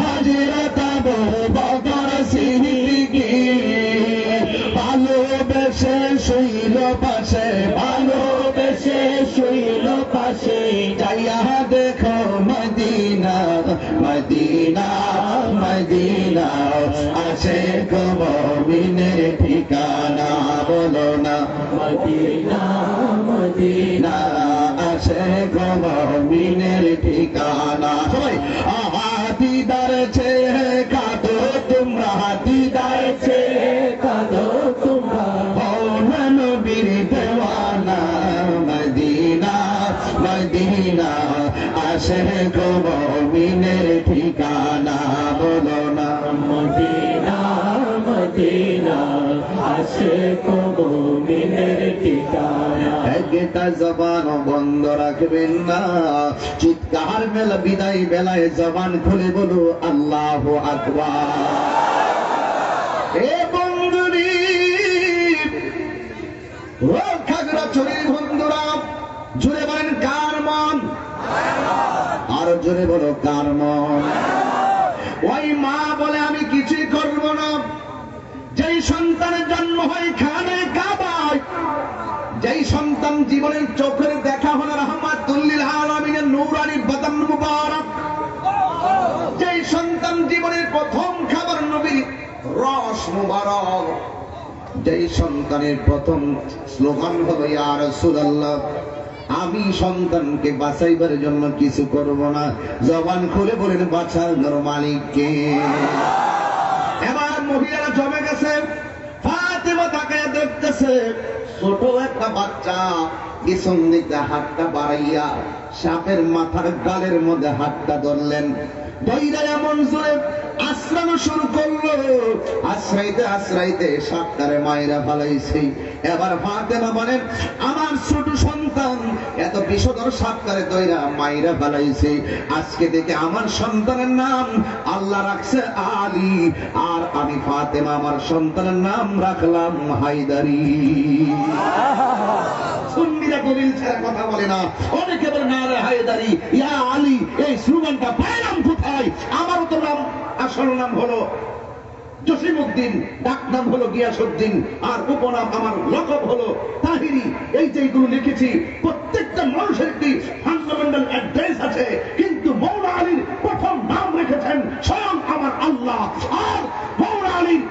হযরত আবু বকর সিদ্দিক ভালোবেসে শুইল পাশে ভালোবেসে শুইল পাশে যাইয়া দেখো মদিনা মদিনা মদিনা আশিক মুমিনের ঠিকানা বলো না মদিনা মদিনা আশিক মুমিনের ঠিকানা সবাই দিদার চেয়ে কাঁদো তোমরা দিদার চেয়ে কাঁদো তোমরা নবীর দেওয়ানা মদিনা মদিনা আশিক মুমিনের ঠিকানা বলো না মদিনা মদিনা আশিক মুমিনের ঠিকানা একটা জবান বন্ধ রাখবেন না চিৎকার মেলা বিদায় বেলায় জবান খুলে বলো আল্লাহু আকবার এ বন্ধুরি ও খাগড়াছড়ির বন্ধুরা জুড়ে বলেন কার মন আর জোরে বলো কার মন ওই মা বলে আমি কিছুই করব না যেই সন্তানের জন্ম হয় খানে কাবায় যেই সন্তান জীবনের চোখের দেখা হলো রাহমাতুল লিল আলামিনের নূরানি বদন মুবারক যেই সন্তান জীবনের প্রথম খাবার নবীর রস মুবারক যেই সন্তানের প্রথম স্লোগান হলো ইয়া রাসূলুল্লাহ আমি সন্তানকে বাঁচাইবার জন্য কিছু করব না জবান খুলে বলেন বাঁচানোর মালিককে এবার মহিলারা জমে গেছে ফাতেমা তাকে দেখতেছে ছোট একটা বাচ্চা পিছন দিকে হাতটা বাড়াইয়া সাপের মাথার গালের মধ্যে হাতটা ধরলেন দইরা এমন জোরে আশ্রানো শুরু করলো আশ্রাইতে আশ্রাইতে সাপটারে মায়েরা ফালাইছে এবার ফাতেমা বলেন আমার ছোট সন্তান এত বিষধর সাপটারে দইরা মায়েরা ফালাইছে আজকে থেকে আমার সন্তানের নাম আল্লাহ রাখছে আলী আর আমি ফাতেমা আমার সন্তানের নাম রাখলাম হায়দারি সুন্নিরা দলিল ছাড়া কথা বলে না অনেকে বলে না রে হায়দারি ইয়া আলী এই স্লোগানটা পাইলাম কোথায় আমারও তো নাম আসল নাম হলো জসিমউদ্দিন ডাক নাম হলো গিয়াসউদ্দিন আর উপনাম আমার লকব হলো তাহিরি এই যে এগুলো লিখেছি প্রত্যেকটা মানুষের একটি ফান্ডামেন্টাল অ্যাড্রেস আছে কিন্তু মওলা আলীর প্রথম নাম রেখেছেন স্বয়ং আমার আল্লাহ আর মওলা আলীর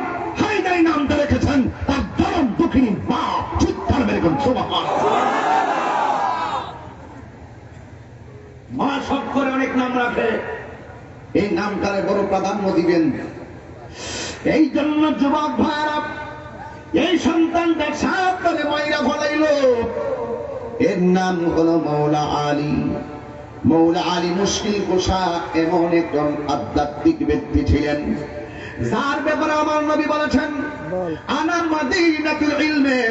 হায়দারি নামটা রেখেছেন তার জনম দুঃখিনী মা চিৎকার মেরে কোন সুবহানাল্লাহ মা সব করে অনেক নাম রাখে এই নামটারে বড় প্রাধান্য দিবেন এই জন্য যুবক ভাইরা এই সন্তানটা সাপ করে মাইরা ফলাইল এর নাম হলো মওলা আলী মওলা আলী মুশকিল কুশা এমন একজন আধ্যাত্মিক ব্যক্তি ছিলেন যার ব্যাপারে আমার নবী বলেছেন আনা মাদিনাতুল ইলমে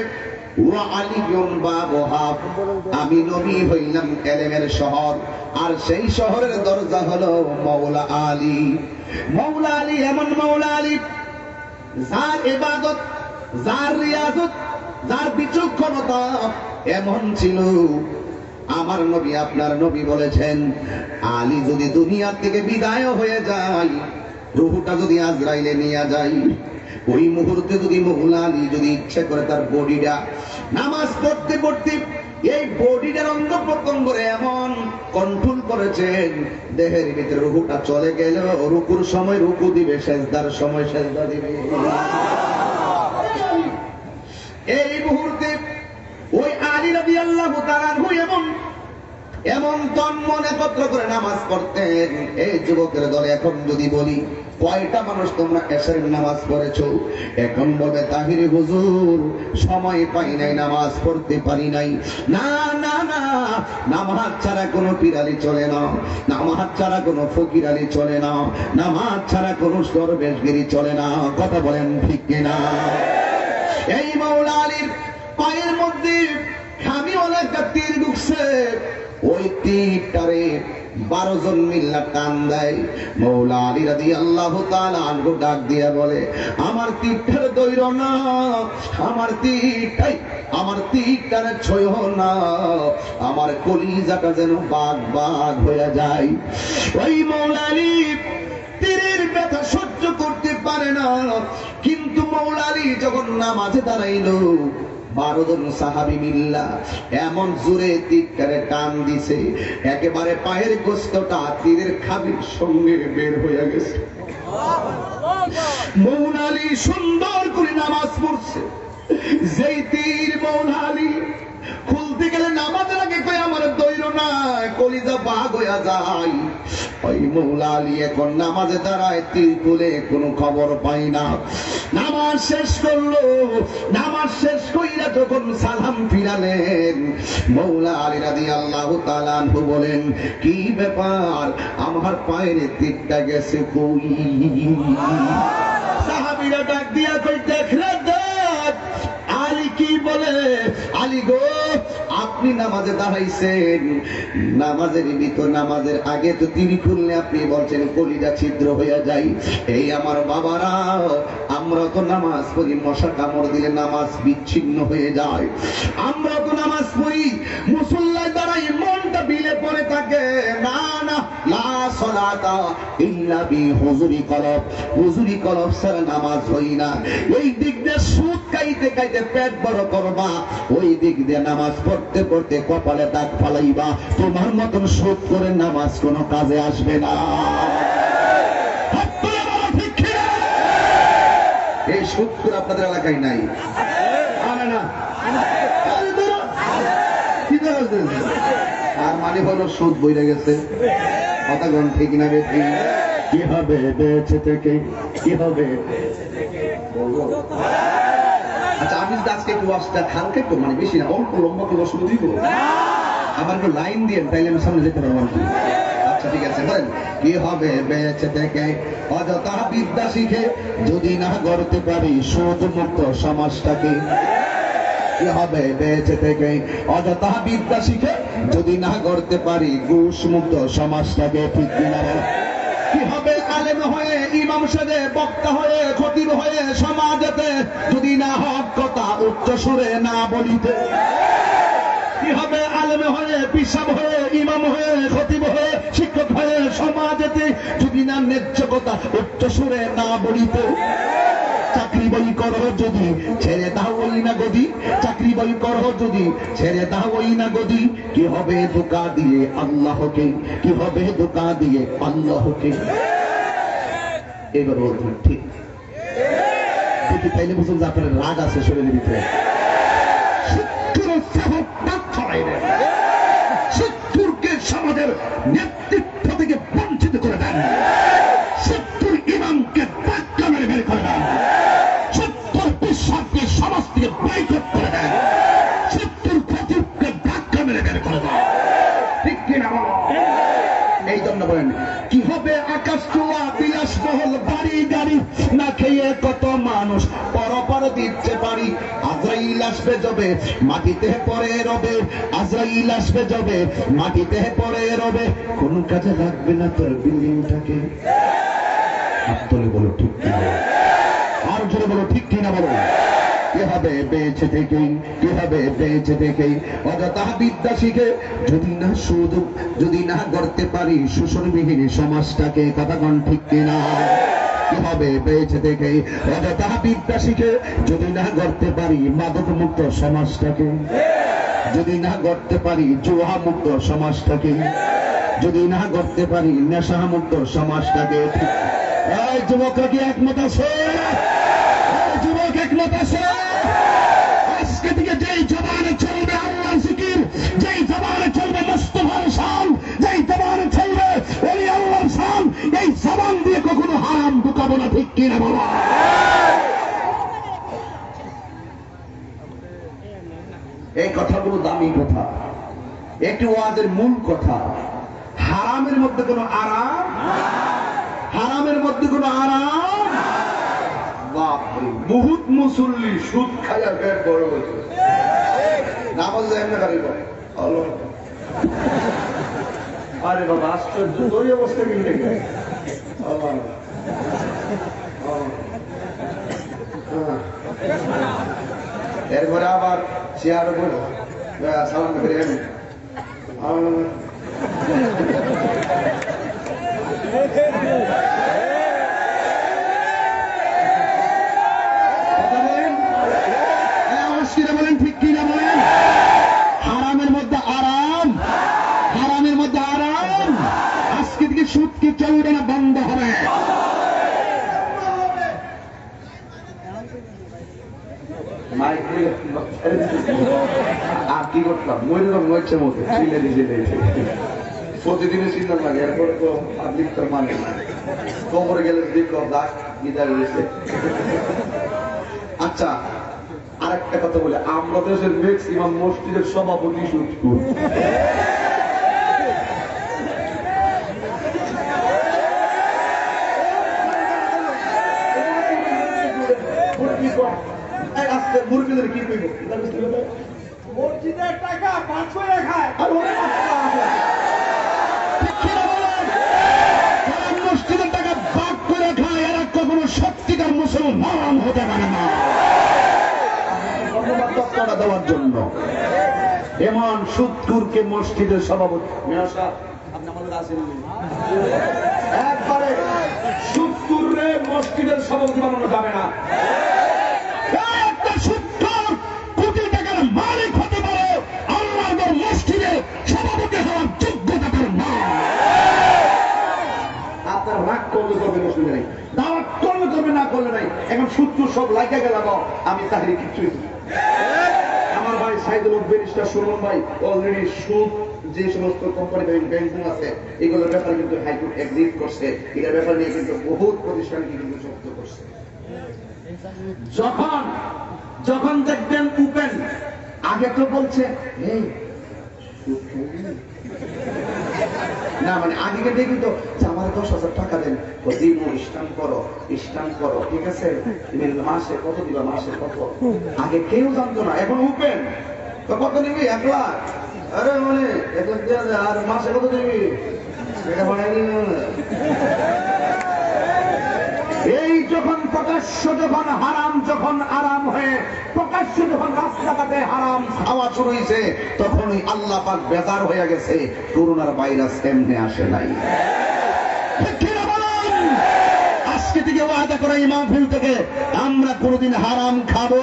ওয়া আলিয়ুন বাবুহা আমি নবী হইলাম ইলমের শহর আর সেই শহরের দরজা হলো মওলা আলী মওলা আলী এমন মওলা আলী যার ইবাদত যার রিয়াজত যার বিচক্ষণতা এমন ছিল, আমার নবী আপনার নবী বলেছেন, আলী যদি দুনিয়া থেকে বিদায় হয়ে যায়, রূহটা যদি আজরাইলে নিয়ে যায়, ওই মুহূর্তে যদি মৌলা আলী যদি ইচ্ছা করে তার বডিটা নামাজ পড়তে পড়তে এই বডিটার অঙ্গ প্রত্যঙ্গরে এমন কন্ট্রোল করেছেন, দেহের ভিতরে রুকুটা চলে গেল, রুকুর সময় রুকু দিবে, সেজদার সময় সেজদা দিবে। এই মুহূর্তে ওই আলী রাদিয়াল্লাহু তাআলা আনহু এমন তন মন একত্র করে নামাজ পড়তেন। এই যুবকের দলে এখন যদি বলি, কয়টা মানুষ তোমরা এশারের নামাজ পড়েছো? এখন বলবে, তাহিরি হুজুর সময় পাই নাই, নামাজ পড়তে পারি নাই। না না না, নামাজ ছাড়া কোনো পীরালি চলে না, নামাজ ছাড়া কোনো ফকিরালি চলে না, নামাজ ছাড়া কোনো দরবেশগিরি চলে না। কথা বলেন ঠিক কিনা? এই মাওলা আলীর পায়ের মধ্যে খামিওয়ালা একটা তীর ঢুকছে, ওই তীরটারে 12 জন মিল্লা টান দেয়। মাওলা আলী রাদিয়াল্লাহু তাআলা আনহু ডাক দিয়া বলে, আমার তীরটার দৈর না, আমার তীরটারে ছয়ো না, আমার কলিজাটা যেন বাগ বাগ হয়ে যায়। ওই মাওলা আলী তীরের ব্যথা সহ্য করতে পারে না, কিন্তু মাওলা আলী যখন নামাজে দাঁড়াইলো, 12 জন সাহাবী মিল্লা এমন জোরে তীরটারে টান দিছে, একেবারে পায়ের গোশতটা তীরের খাবির সঙ্গে বের হয়ে গেছে। মাওলা আলী সুন্দর করে নামাজ পড়ছে, যেই তীর মাওলা আলী খুলতে গেলে নামাজের আগে কই আমার দৈর না, কলিজা বাগ হয়ে যায়। ওই মাওলা আলী এখন নামাজে দাঁড়ায়, তীর খুলে কোনো খবর পাই না। নামাজ শেষ করলো, নামাজ শেষ কইরা যখন সালাম ফিরালেন, মাওলা আলী রাদিয়াল্লাহু তাআলা আনহু বলেন, কি ব্যাপার, আমার পায়ের তীরটা গেছে কই? সাহাবীরা ডাক দিয়া কই, দেখলে দেখ আলী কি বলে। আলী গো, আপনি নামাজে দাঁড়াইছেন, নামাজের ভিতর নামাজের আগে তো তিনি খুললে আপনি বলছেন কলিজা ছিদ্র হইয়া যায়। এই আমার বাবারা, আমরা তো নামাজ পড়ি, মশা কামড় দিলে নামাজ বিচ্ছিন্ন হয়ে যায়। আমরা তো নামাজ পড়ি, মুসল্লায় দাঁড়াই, মনটা বিলে পড়ে থাকে। না না, লা সালাতা ইল্লা বি হুজুরি কলব, হুজুরি কলব ছাড়া নামাজ হই না। এই দিক দিয়ে সুদ খাইতে খাইতে পেট বড় করবা, ওই দিক দিয়ে নামাজ পড়তে পড়তে কপালে দাগ ফালাইবা, তোমার মতন সুদ করে নামাজ কোনো কাজে আসবে না। এই সুদ করে আপনাদের এলাকায় নাই? আর মানে হলো সুদ বইরে গেছে। কথা গণ ঠিক না রে? ঠিক। কি হবে বেঁচে থেকে, কি হবে? আচ্ছা, আমি যদি আজকে একটু ওয়াজটা হালকা একটু, মানে বেশি না, অল্প লম্বা করে শুরু দিব, আমার একটু লাইন দিয়ে তাইলে আমি সামনে যেতে পারবো। আচ্ছা ঠিক আছে, বলেন, কি হবে বেঁচে থেকে অযথা বিদ্যা শিখে যদি না গড়তে পারি সুদ মুক্ত সমাজটাকে? কি হবে বেঁচে থেকে অযথা বিদ্যা শিখে যদি না গড়তে পারি ঘুষ মুক্ত সমাজটাকে? ঠিক কিনা? কি হবে আলেম হয়ে, ইমাম সাহেব, বক্তা হয়ে, খতিব হয়ে সমাজেতে যদি না হক কথা উচ্চ সুরে না বলিতে? কি হবে আলেম হয়ে, পিসাব হয়ে, ইমাম হয়ে, খতিব হয়ে, শিক্ষক হয়ে সমাজেতে যদি না ন্যায্য কথা উচ্চ সুরে না বলিতে? চাকরি বই করো যদি ছেড়ে দাও ওই না গদি, চাকরি বই করো যদি ছেড়ে দাও ওই না গদি, কি হবে ধোঁকা দিয়ে আল্লাহকে, কি হবে ধোঁকা দিয়ে আল্লাহকে? এবার বলবেন ঠিক দেখি, তাইলে বুঝুন যে আপনার রাগ আছে শরীরের ভিতরে। শত্রুকে সমাজের নেতৃত্ব থেকে বঞ্চিত করে দেন, শত্রুর ইমামকে ধাক্কা মেরে বের করে দেন, শত্রুর বিশ্বাসকে সমাজ থেকে বয়কট করে দেন, শত্রুর খতিবকে ধাক্কা মেরে বের করে দেন। ঠিক কিনা? এই জন্য বলেন, কি হবে আকাশ ছোঁয়া বিলাসবহুল বাড়ি গাড়ি, না খেয়ে কত মানুষ পরপর দিচ্ছে বাড়ি। আজরাইল আসবে যবে মাটিতে পড়ে রবে, আজরাইল আসবে যবে মাটিতে পড়ে রবে, কোন কাজে লাগবে না তোর বিল্ডিংটাকে। হাত তুলে বলো ঠিক কিনা, আর জোরে বলো ঠিক কিনা বলো। কি হবে বেঁচে থেকে, কিভাবে বেঁচে থেকে অযথা বিদ্যা শিখে যদি না করতে পারি শোষণবিহীন সমাজটাকে, কথা কোন ঠিক কিনা? কিভাবে বেঁচে থেকে অযথা বিদ্যা শিখে যদি না করতে পারি মাদক মুক্ত সমাজটাকে, যদি না করতে পারি জুয়া মুক্ত সমাজটাকে, যদি না করতে পারি নেশা মুক্ত সমাজটাকে। এই যুবকরা কি একমত আছে? যুবক একমত আছে? আজকে থেকে যেই জবানে চলবে আল্লাহর জিকির, যেই জবানে চলবে মুস্তাফার শান, যেই জবানে চলবে ওলি আল্লাহর শান, এই জবান দিয়ে কখনো হারাম ঢুকাবো না, ঠিক কিনা বলো? এই কথাগুলো দামি কথা, একটি ওয়াজের মূল কথা। হারামের মধ্যে কোনো আরাম, হারামের মধ্যে কোনো আরাম। বাপরে, বহুত মুসল্লি সুদ খায়া পেট বড় হয়েছে, নামাজ যায় না গাড়ি বলে। আরে বাবা, আশ্চর্য, তোর অবস্থা কি হয়ে গেছে? এরপরে আবার চেয়ার উপর সালাম করে বলেন, ঠিক কিনা বলেন? হারামের মধ্যে আরাম, হারামের মধ্যে আরাম। আজকে থেকে সুদ কি চলবে না, বন্ধ হবে। আর কি করতাম, মরছে মতো প্রতিদিনে চিন্তা লাগে। এরপরে তো পাবলিক তো মানে না, কবরে গেলে দেখো দাগ বিদায় হয়েছে। আচ্ছা, আরেকটা কথা বলে, আমরা দেশের ম্যাক্সিমাম মসজিদের সভাপতি সুদখোর। আজকে মুরগিদের কি করবো? মসজিদের টাকা 500 খায়, মসজিদের টাকা ভাগ করে খায়, এরা কখনো সত্যিকার মুসলমান হতে পারে না। ধন্যবাদ দেওয়ার জন্য। এমন সুদখোরকে মসজিদের সভাপতি একবারে সুদখোররে মসজিদের সভাপতি বানানো যাবে না। একটা সুদখোর কোটি টাকার মালিক হতে পারে, আল্লাহর মসজিদে সভাপতি হওয়ার যোগ্যতা তার না। আপনার রাগ করলে করবে, মুসলিম নাই দাওয়াত করলে করবে, না করলে নাই। এখন সুদখোর সব লাইকা গেল, আমি তাহলে কিচ্ছুই। আমার ভাই সাইদুল ব্যারিস্টার সুমন ভাই অলরেডি সুদ যে সমস্ত কোম্পানি ব্যাংকিং আছে এগুলোর ব্যাপারে কিন্তু হাইকোর্ট এগ্রিড করছে। এটার ব্যাপারে নিয়ে কিন্তু বহুত প্রতিষ্ঠানকে কিন্তু জব্দ করছে। যখন দেখবেন উপেন আগে তো বলছে এই না, মানে আগে দেখি তো আমার 10,000 টাকা দেন, স্ট্যাম্প করো, ঠিক আছে, তুমি মাসে কত দিবা, মাসে কত। আগে কেউ জানতো না, এখন উপেন তো কত নিবি, 1 লাখ। আরে মানে 1 লাখ দেওয়া যায়, আর মাসে কত দিবি, এটা বানাই। এই যখন প্রকাশ্য, যখন হারাম, যখন আরাম হয়ে প্রকাশ্য, যখন রাস্তাঘাটে হারাম খাওয়া শুরু হয়েছে, তখনই আল্লাহ পাক বেজার হয়ে গেছে। করোনার ভাইরাস এমনি আসে নাই। আজকে থেকে ওয়াদা করা, এই মাহফিল থেকে আমরা কোনোদিন হারাম খাবো।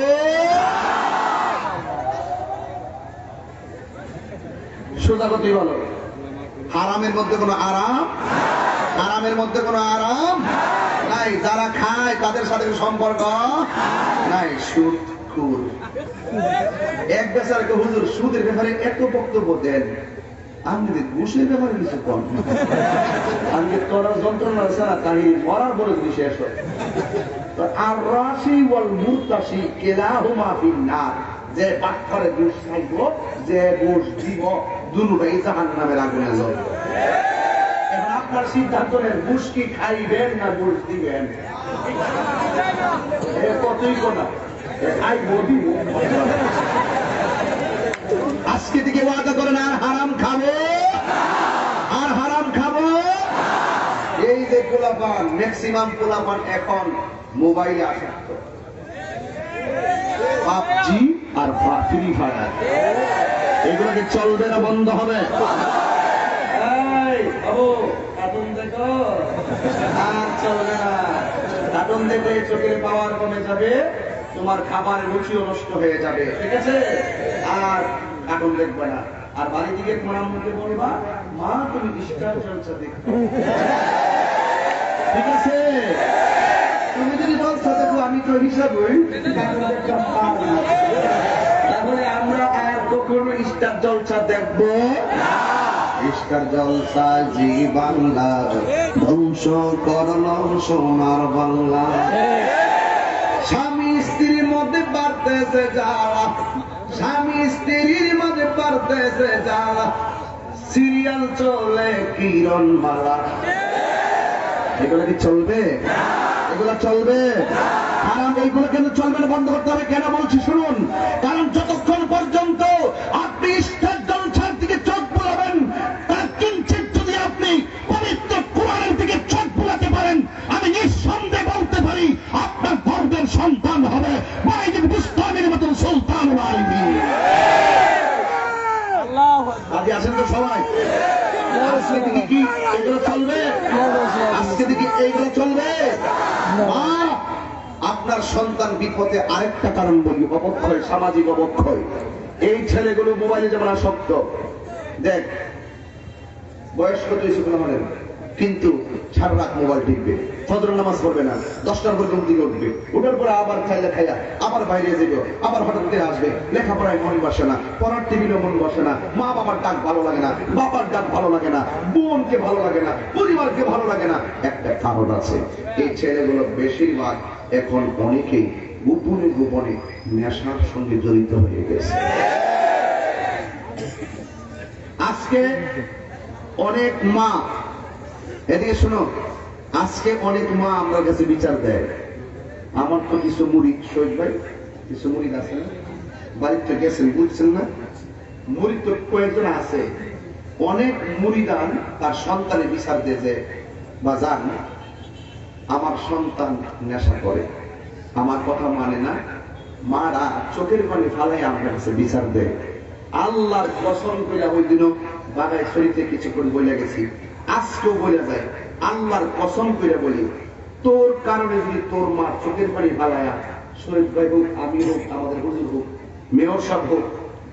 সোজা কথাই বলো, হারামের মধ্যে কোনো আরাম, হারামের মধ্যে কোনো আরাম নাই। যারা খায় তাদের সাথে সম্পর্ক নাই। সুদখোর এক বেচারাকে হুজুর সুদের ব্যাপারে এত বক্তব্য দেন, আমি ঘুষের ব্যাপারে কিছু কম, আমি তোরা যন্ত্রণা আছে না, তাই মরার পরে যদি শেষ হয়। আর রাশি ওয়াল মুরতাশি কিলাহুমা ফিন্নার, যে পাথরে ঘুষ খাইব, যে ঘুষ দিব, দুটোই জাহান্নামের আগুনে জ্বলবে। এখন আপনার সিদ্ধান্ত নেন, ঘুষ কি খাইবেন না ঘুষ দিবেন। কতই কোনা আজকে থেকে ওয়াদা করেন, আর হারাম খাবো, আর হারাম খাবো। এই যে পোলাপান, ম্যাক্সিমাম পোলাপান এখন মোবাইলে আসক্ত, পাবজি আর ফ্রি ফায়ার, এগুলো কি চলবে না বন্ধ হবে? কার্টুন দেখো আর চলবে না। কার্টুন দেখলে চোখের পাওয়ার কমে যাবে, তোমার খাবার রুচিও নষ্ট হয়ে যাবে, ঠিক আছে? আর কার্টুন দেখবে না। আর বাড়ি থেকে তোমার মুখে বলবা, মা তুমি স্টার জলসা দেখো, ঠিক আছে? তুমি যদি জলসা দেখো, আমি তো হিসাব হই, তাহলে আমরা আর কখনো স্টার জলসা দেখবো না। স্টার জলসা জি বাংলা ধ্বংস করল সোনার বাংলা। স্বামী স্ত্রীর মধ্যে পারতেছে যারা, স্বামী স্ত্রীর মধ্যে পারতেছে যারা, সিরিয়াল চলে কিরণ মালা। এগুলো কি চলবে? এগুলো চলবে? কারণ এইগুলো কেন চলবে না, বন্ধ করতে হবে। কেন বলছি শুনুন, কারণ যতক্ষণ পর্যন্ত আপনি স্টার জলসার দিকে চোখ বুলাবেন, তার কিঞ্চিত যদি আপনি পবিত্র কোরআনের দিকে চোখ বুলাতে পারেন, আমি নিঃসন্দেহে বলতে পারি আপনার গর্বের সন্তান হবে ওয়াহিদুল বুস্তামির মতন সুলতানুল আলামিন। আজকে আছেন তো সবাই? আজকে দিকে কি এগুলো চলবে? আজকে দিকে এইগুলো চলবে? আপনার সন্তান বিপদে আরেকটা কারণ বলি, অবক্ষয়, সামাজিক অবক্ষয়। এই ছেলেগুলো মোবাইলে যেমন আসক্ত, দেখ বয়স কত হয়েছে আমাদের, কিন্তু সারা রাত মোবাইল টিপবে, ফজর নামাজ পড়বে না, 10টার পর ঘুম থেকে উঠবে, উঠার পরে আবার খাইলে খাইয়া আবার বাইরে যাবে, আবার হঠাৎ করে আসবে, লেখাপড়ায় মন বসে না, পড়ার টেবিলে মন বসে না, মা বাবার ডাক ভালো লাগে না, বাবার ডাক ভালো লাগে না, বোনকে ভালো লাগে না, পরিবারকে ভালো লাগে না। একটা কারণ আছে, এই ছেলেগুলো বেশিরভাগ এখন অনেকেই গোপনে গোপনে নেশার সঙ্গে জড়িত হয়ে গেছে। আজকে অনেক মা, এদিকে শোনো, আজকে অনেক মা আমার কাছে বিচার দেয়, আমার তো কিছু মুড়ি, শহীদ ভাই কিছু মুড়ি আছে না, বাড়িতে গেছেন বুঝছেন না, মুড়ি তো কয়েকজন আছে, অনেক মুড়িদান তার সন্তানের বিচার দিয়ে যে বাজান আমার সন্তান নেশা করে, আমার কথা মানে না, মারা চোখের পানি ফালাই আমার কাছে বিচার দেয়। আল্লাহর কসম করে ওই দিনও বাগায় শরীরে কিছুক্ষণ বলে গেছি, আজকেও বলে যায়, আল্লাহর কসম করে বলি, তোর কারণে যদি তোর মা চোখের পানি ফালায়া, শহীদ ভাই হোক, আমি হোক, আমাদের হুজুর হোক, মেয়র সাহেব হোক,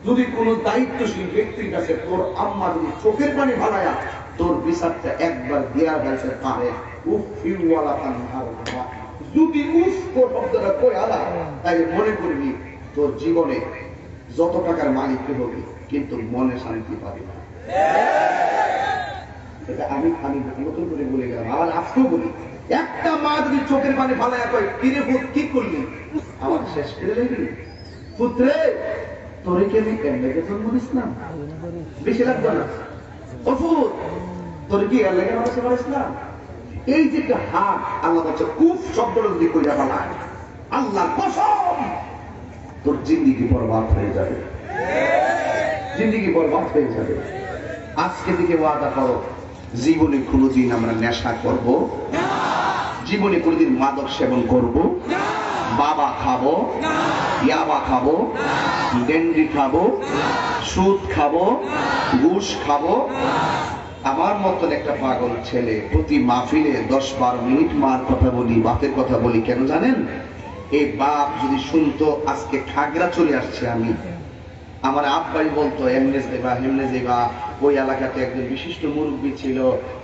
যদি কোনো দায়িত্বশীল ব্যক্তির কাছে তোর আম্মা যদি চোখের পানি ফালায়া তোর বিচারটা একবার দেয়া গেছে পারে, যদি শব্দটা কই আলা, তাই মনে করবি তোর জীবনে যত টাকার মালিক হবে কিন্তু মনে শান্তি পাবি না। এটা আমি নতুন করে বলে গেলাম, আবার আজকেও বলি, একটা মা যদি চোখের পানি ফালাইয়া কয় কিরে পুত কি করলি, আমার শেষ করে দিবি, পুত্রে তোরে কি আমি এমনিতে জন্ম দিছিলাম, বেশি লাগবে না, অসুর তোরে কি এর লেগে মানুষে পারিসলাম। এই যে একটা হাত আল্লাহ বলছে, কুফ শব্দটা যদি কইরা ফেলায়, আল্লাহর কসম তোর জিন্দিগি বরবাদ হয়ে যাবে, জিন্দিগি বরবাদ হয়ে যাবে। আজকে থেকে ওয়াদা করো, জীবনে কোনোদিন আমরা নেশা করব না, জীবনে কোনোদিন মাদক সেবন করব না, বাবা খাবো, ইয়াবা খাবো, ডেন্ডি খাবো, সুদ খাবো, ঘুষ খাবো। আমার মতন একটা পাগল ছেলে প্রতি মাহফিলে 10-12 মিনিট মার কথা বলি, বাপের কথা বলি, কেন জানেন? এই বাপ যদি শুনতো আজকে খাগড়া চলে আসছে, আমি আমার আব্বাই বলতো এমনে যাইবা হেমনে যাইবা, ওই এলাকাতে একজন বিশিষ্ট মুরব্বী ছিল,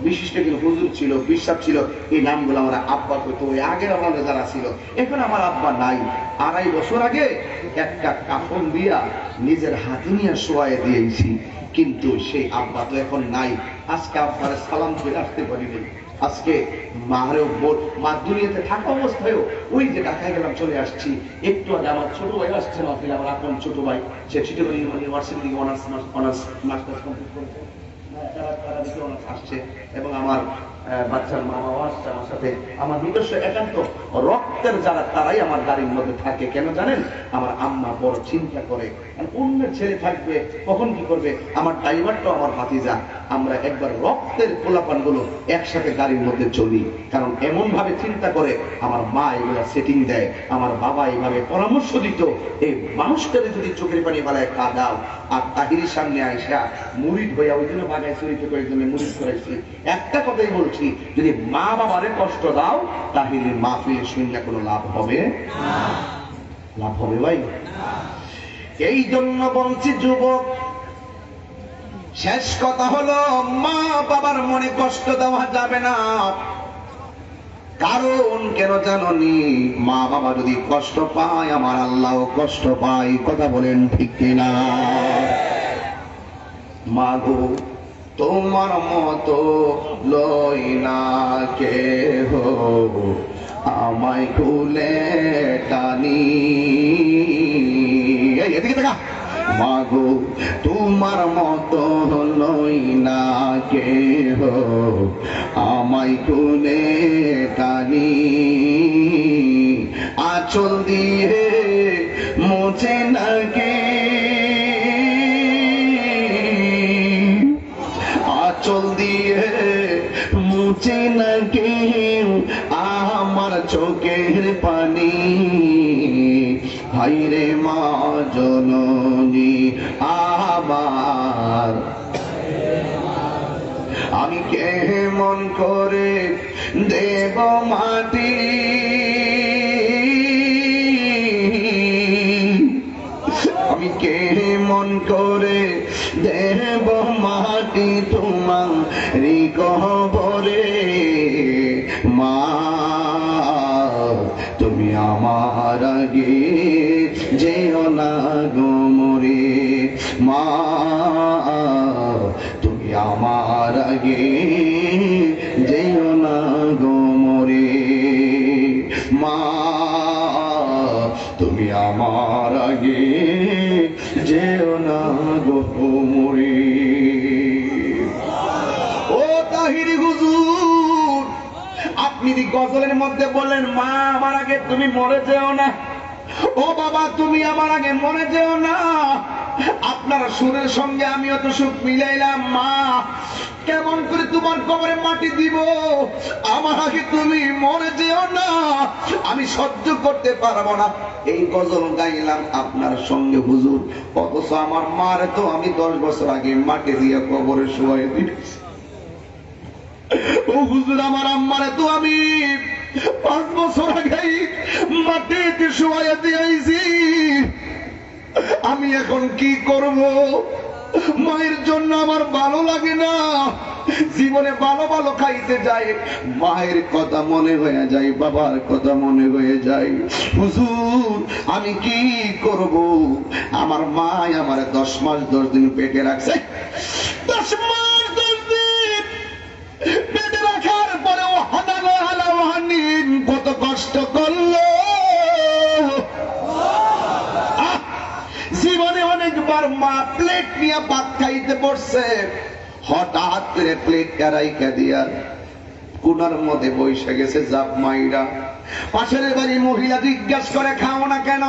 বিশিষ্ট একজন হুজুর ছিল, বিশ্বাস ছিল, এই নামগুলো আমার আব্বা কইতো, ওই আগের আমাদের যারা ছিল। এখন আমার আব্বা নাই, 2.5 বছর আগে একটা কাফন দিয়া নিজের হাতে নিয়ে শোয়ায় দিয়েছি, কিন্তু সেই আব্বা তো এখন নাই। আজকে আব্বার সালাম করে আসতে পারিনি, আজকে মারেও মা দুনিয়াতে থাকা অবস্থায়ও ওই যে ঢাকায় গেলাম, চলে আসছি। একটু আগে আমার ছোট ভাই আসছে, আমার আপন ছোট ভাই, সে চিটাগং ইউনিভার্সিটি থেকে অনার্স মাস্টার্স কমপ্লিট করেছে, আসছে, এবং আমার বাচ্চার মা বাবা আসছে আমার সাথে, আমার নিজস্ব একান্ত রক্ত রক্তের যারা তারাই আমার গাড়ির মধ্যে থাকে। কেন জানেন? আমার আম্মা বড় চিন্তা করে, অন্যের ছেলে থাকবে কখন কি করবে। আমার ড্রাইভারটাও আমার ভাতিজা, আমরা একবার রক্তের পোলাপান গুলো একসাথে গাড়ির মধ্যে চলি। কারণ এমন ভাবে চিন্তা করে, আমার মা এগুলো সেটিং দেয়, আমার বাবা এইভাবে পরামর্শ দিত, এই মানুষটারে যদি চোখের পানি বালায় কাঁদাও। আর তাহিরির সামনে আইসা মুরিদ হইয়া, ওই জন্য বাগায় চুরিতে করে জন্য মুরিদ করেছি। একটা কথাই বলছি, যদি মা বাবারে কষ্ট দাও, তাহিরির মাহফিলে শুনলে কোনো লাভ হবে? লাভ হবে ভাই? এই জন্য বলছি যুবক, শেষ কথা হলো, মা বাবার মনে কষ্ট দেওয়া যাবে না। কারণ কেন জানি? মা বাবা যদি কষ্ট পায়, আমার আল্লাহ কষ্ট পায়। কথা বলেন ঠিক কিনা? মা গো, তোমার মতো লই না কেহ, আমায় কুলে টানি। এদিকে দেখা। মা গো, তোমার মতো লই না কেহ, আমায় কুলে টানি। আঁচল দিয়ে মুছে নাকি, আঁচল দিয়ে মুছে নাকি আমার চোখের পানি। হায়রে মা জননী আমার, আমি কেমন করে দেব মাটি, আমি কেমন করে দেব মাটি তোমার কবরে। মা, তুমি আমার আগে যেও না গো মরে। মা, তুমি আমার আগে যেও না গো মরে। মা, তুমি আমার আগে যেও না গো মরে। ও তাহিরি হুজুর, আপনি দি গজলের মধ্যে বললেন, মা আমার আগে তুমি মরে যেও না, ও বাবা তুমি আমার আগে মরে যেও না। আপনার সুরের সঙ্গে আমিও তো সুখ মিলাইলাম। মা, কেমন করে তোমার কবরে মাটি দিব? আমার আগে তুমি মরে যেও না, আমি সহ্য করতে পারবো না। এই গজল গাইলাম আপনার সঙ্গে হুজুর, অথচ আমার মার তো আমি 10 বছর আগে মাটি দিয়ে কবরে শুয়াই দিয়েছি। ও হুজুর, আমার আম্মারে তো আমি 5 বছর আগে মাটিতে শুয়াই দিয়েছি। আমি এখন কি করব? মায়ের জন্য আমার ভালো লাগে না। জীবনে ভালো ভালো খাইতে যায়, মায়ের কথা মনে হয়ে যায়, বাবার কথা মনে হয়ে যায়। হুজুর, আমি কি করব? আমার মা আমার 10 মাস 10 দিন পেটে রাখছে। 10 মাস 10 দিন পেটে রাখার পরেও হানানো হালাওয়ানিন কত কষ্ট করলো। জীবনে অনেকবার মা প্লেট নিয়ে ভাত খাইতে বসছে, হঠাৎ করে প্লেট কারাইকা দিয়া কুনার মধ্যে বসে গেছে জাপ মাইরা। পাশের বাড়ি মহিলা জিজ্ঞাসা করে, খাও না কেন?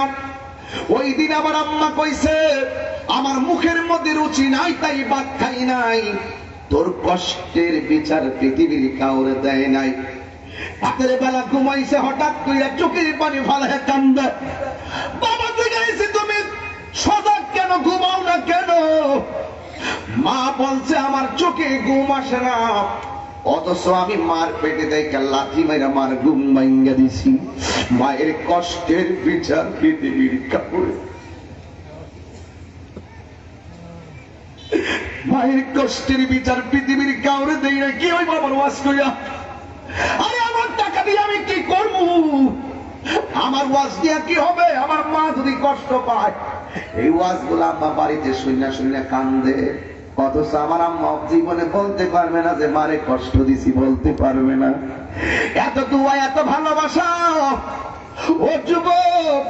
ওই দিন আবার আম্মা কইছে, আমার মুখের মধ্যে রুচি নাই তাই ভাত খাই নাই। তোর কষ্টের বিচার পৃথিবীর কাউরে দেয় নাই। রাতের বেলা ঘুমাইছে, হঠাৎ কইরা চোখের পানি ফালায় কান্দে। বাবা জিজ্ঞাসা, তুমি সজাগ কেন, ঘুমাও না কেন? মা বলছে, আমার চোখে ঘুম আসে না, অথচ আমি মার পেটে দেখে লাথি মাইরা মার ঘুম ভাঙ্গা দিছি। মায়ের কষ্টের বিচার পৃথিবীর কাউরে, মায়ের কষ্টের বিচার পৃথিবীর কাউরে দেই না। কি ওই বাবার ওয়াজ করিয়া? আরে আমার টাকা দিয়ে আমি কি করব? আমার ওয়াজ দিয়া কি হবে? আমার মা যদি কষ্ট পায়। এই ওয়াজ গুলা আম্মা বাড়িতে শুনে শুনে কান্দে, অথচ আমার আম্মা জীবনে বলতে পারবে না যে মারে কষ্ট দিছি, বলতে পারবে না। এত দোয়া, এত ভালোবাসা। ও যুবক,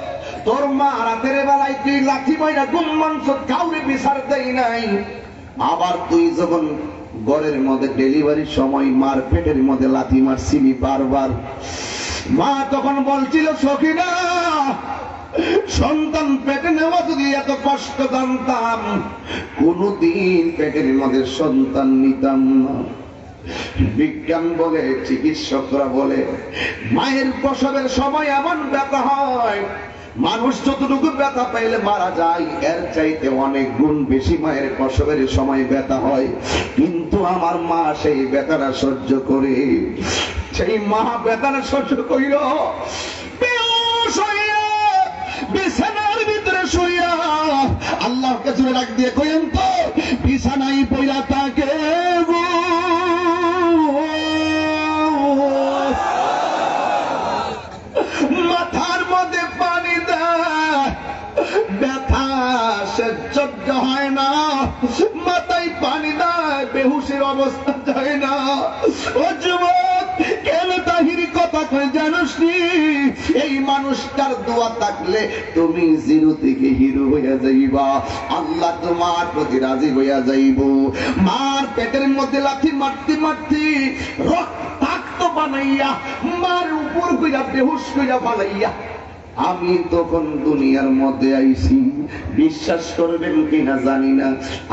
তোর মা রাতের বেলায় তুই লাঠি মাইরা ঘুম মাংস কাউরে বিচার দেই নাই। আবার তুই যখন ঘরের মধ্যে ডেলিভারির সময় মার পেটের মধ্যে লাথি মারছিলি বারবার, মা তখন বলছিল, সখিনা, সন্তান পেটে নেওয়া যদি এত কষ্ট জানতাম, কোনদিন পেটের মধ্যে সন্তান নিতাম না। বিজ্ঞান বলে, চিকিৎসকরা বলে, মায়ের প্রসবের সময় এমন ব্যথা হয়, মানুষ যতটুকু ব্যথা পাইলে মারা যায়, এর চাইতে অনেক গুণ বেশি মায়ের প্রসবের সময় ব্যথা হয়। কিন্তু আমার মা সেই ব্যথাটা সহ্য করে, সেই মা ব্যথাটা সহ্য করিল, বেহুশ হইয়া বিছানার ভিতরে শুইয়া আল্লাহর কাছে ডাক দিয়ে কইেন তো, বিছানায় পইরা থাকে গো, মাথার মধ্যে পানি দেয়, ব্যথা সে সহ্য হয় না, মাথায় পানি দেয়, বেহুশের অবস্থা যায় না। ও যুবক, কেন তাহির কথা কই জানোস নি? এই মানুষটার দোয়া থাকলে তুমি জিরো থেকে হিরো হইয়া যাইবা, আল্লাহ তোমার প্রতি রাজি হইয়া যাইব। মার পেটের মধ্যে লাথি মারতে মারতে রক্তাক্ত বানাইয়া, মার উপর কইরা বেহুশ কইরা বানাইয়া আমি তখন দুনিয়ার মধ্যে আইছি। বিশ্বাস করবেন কিনা জানি না,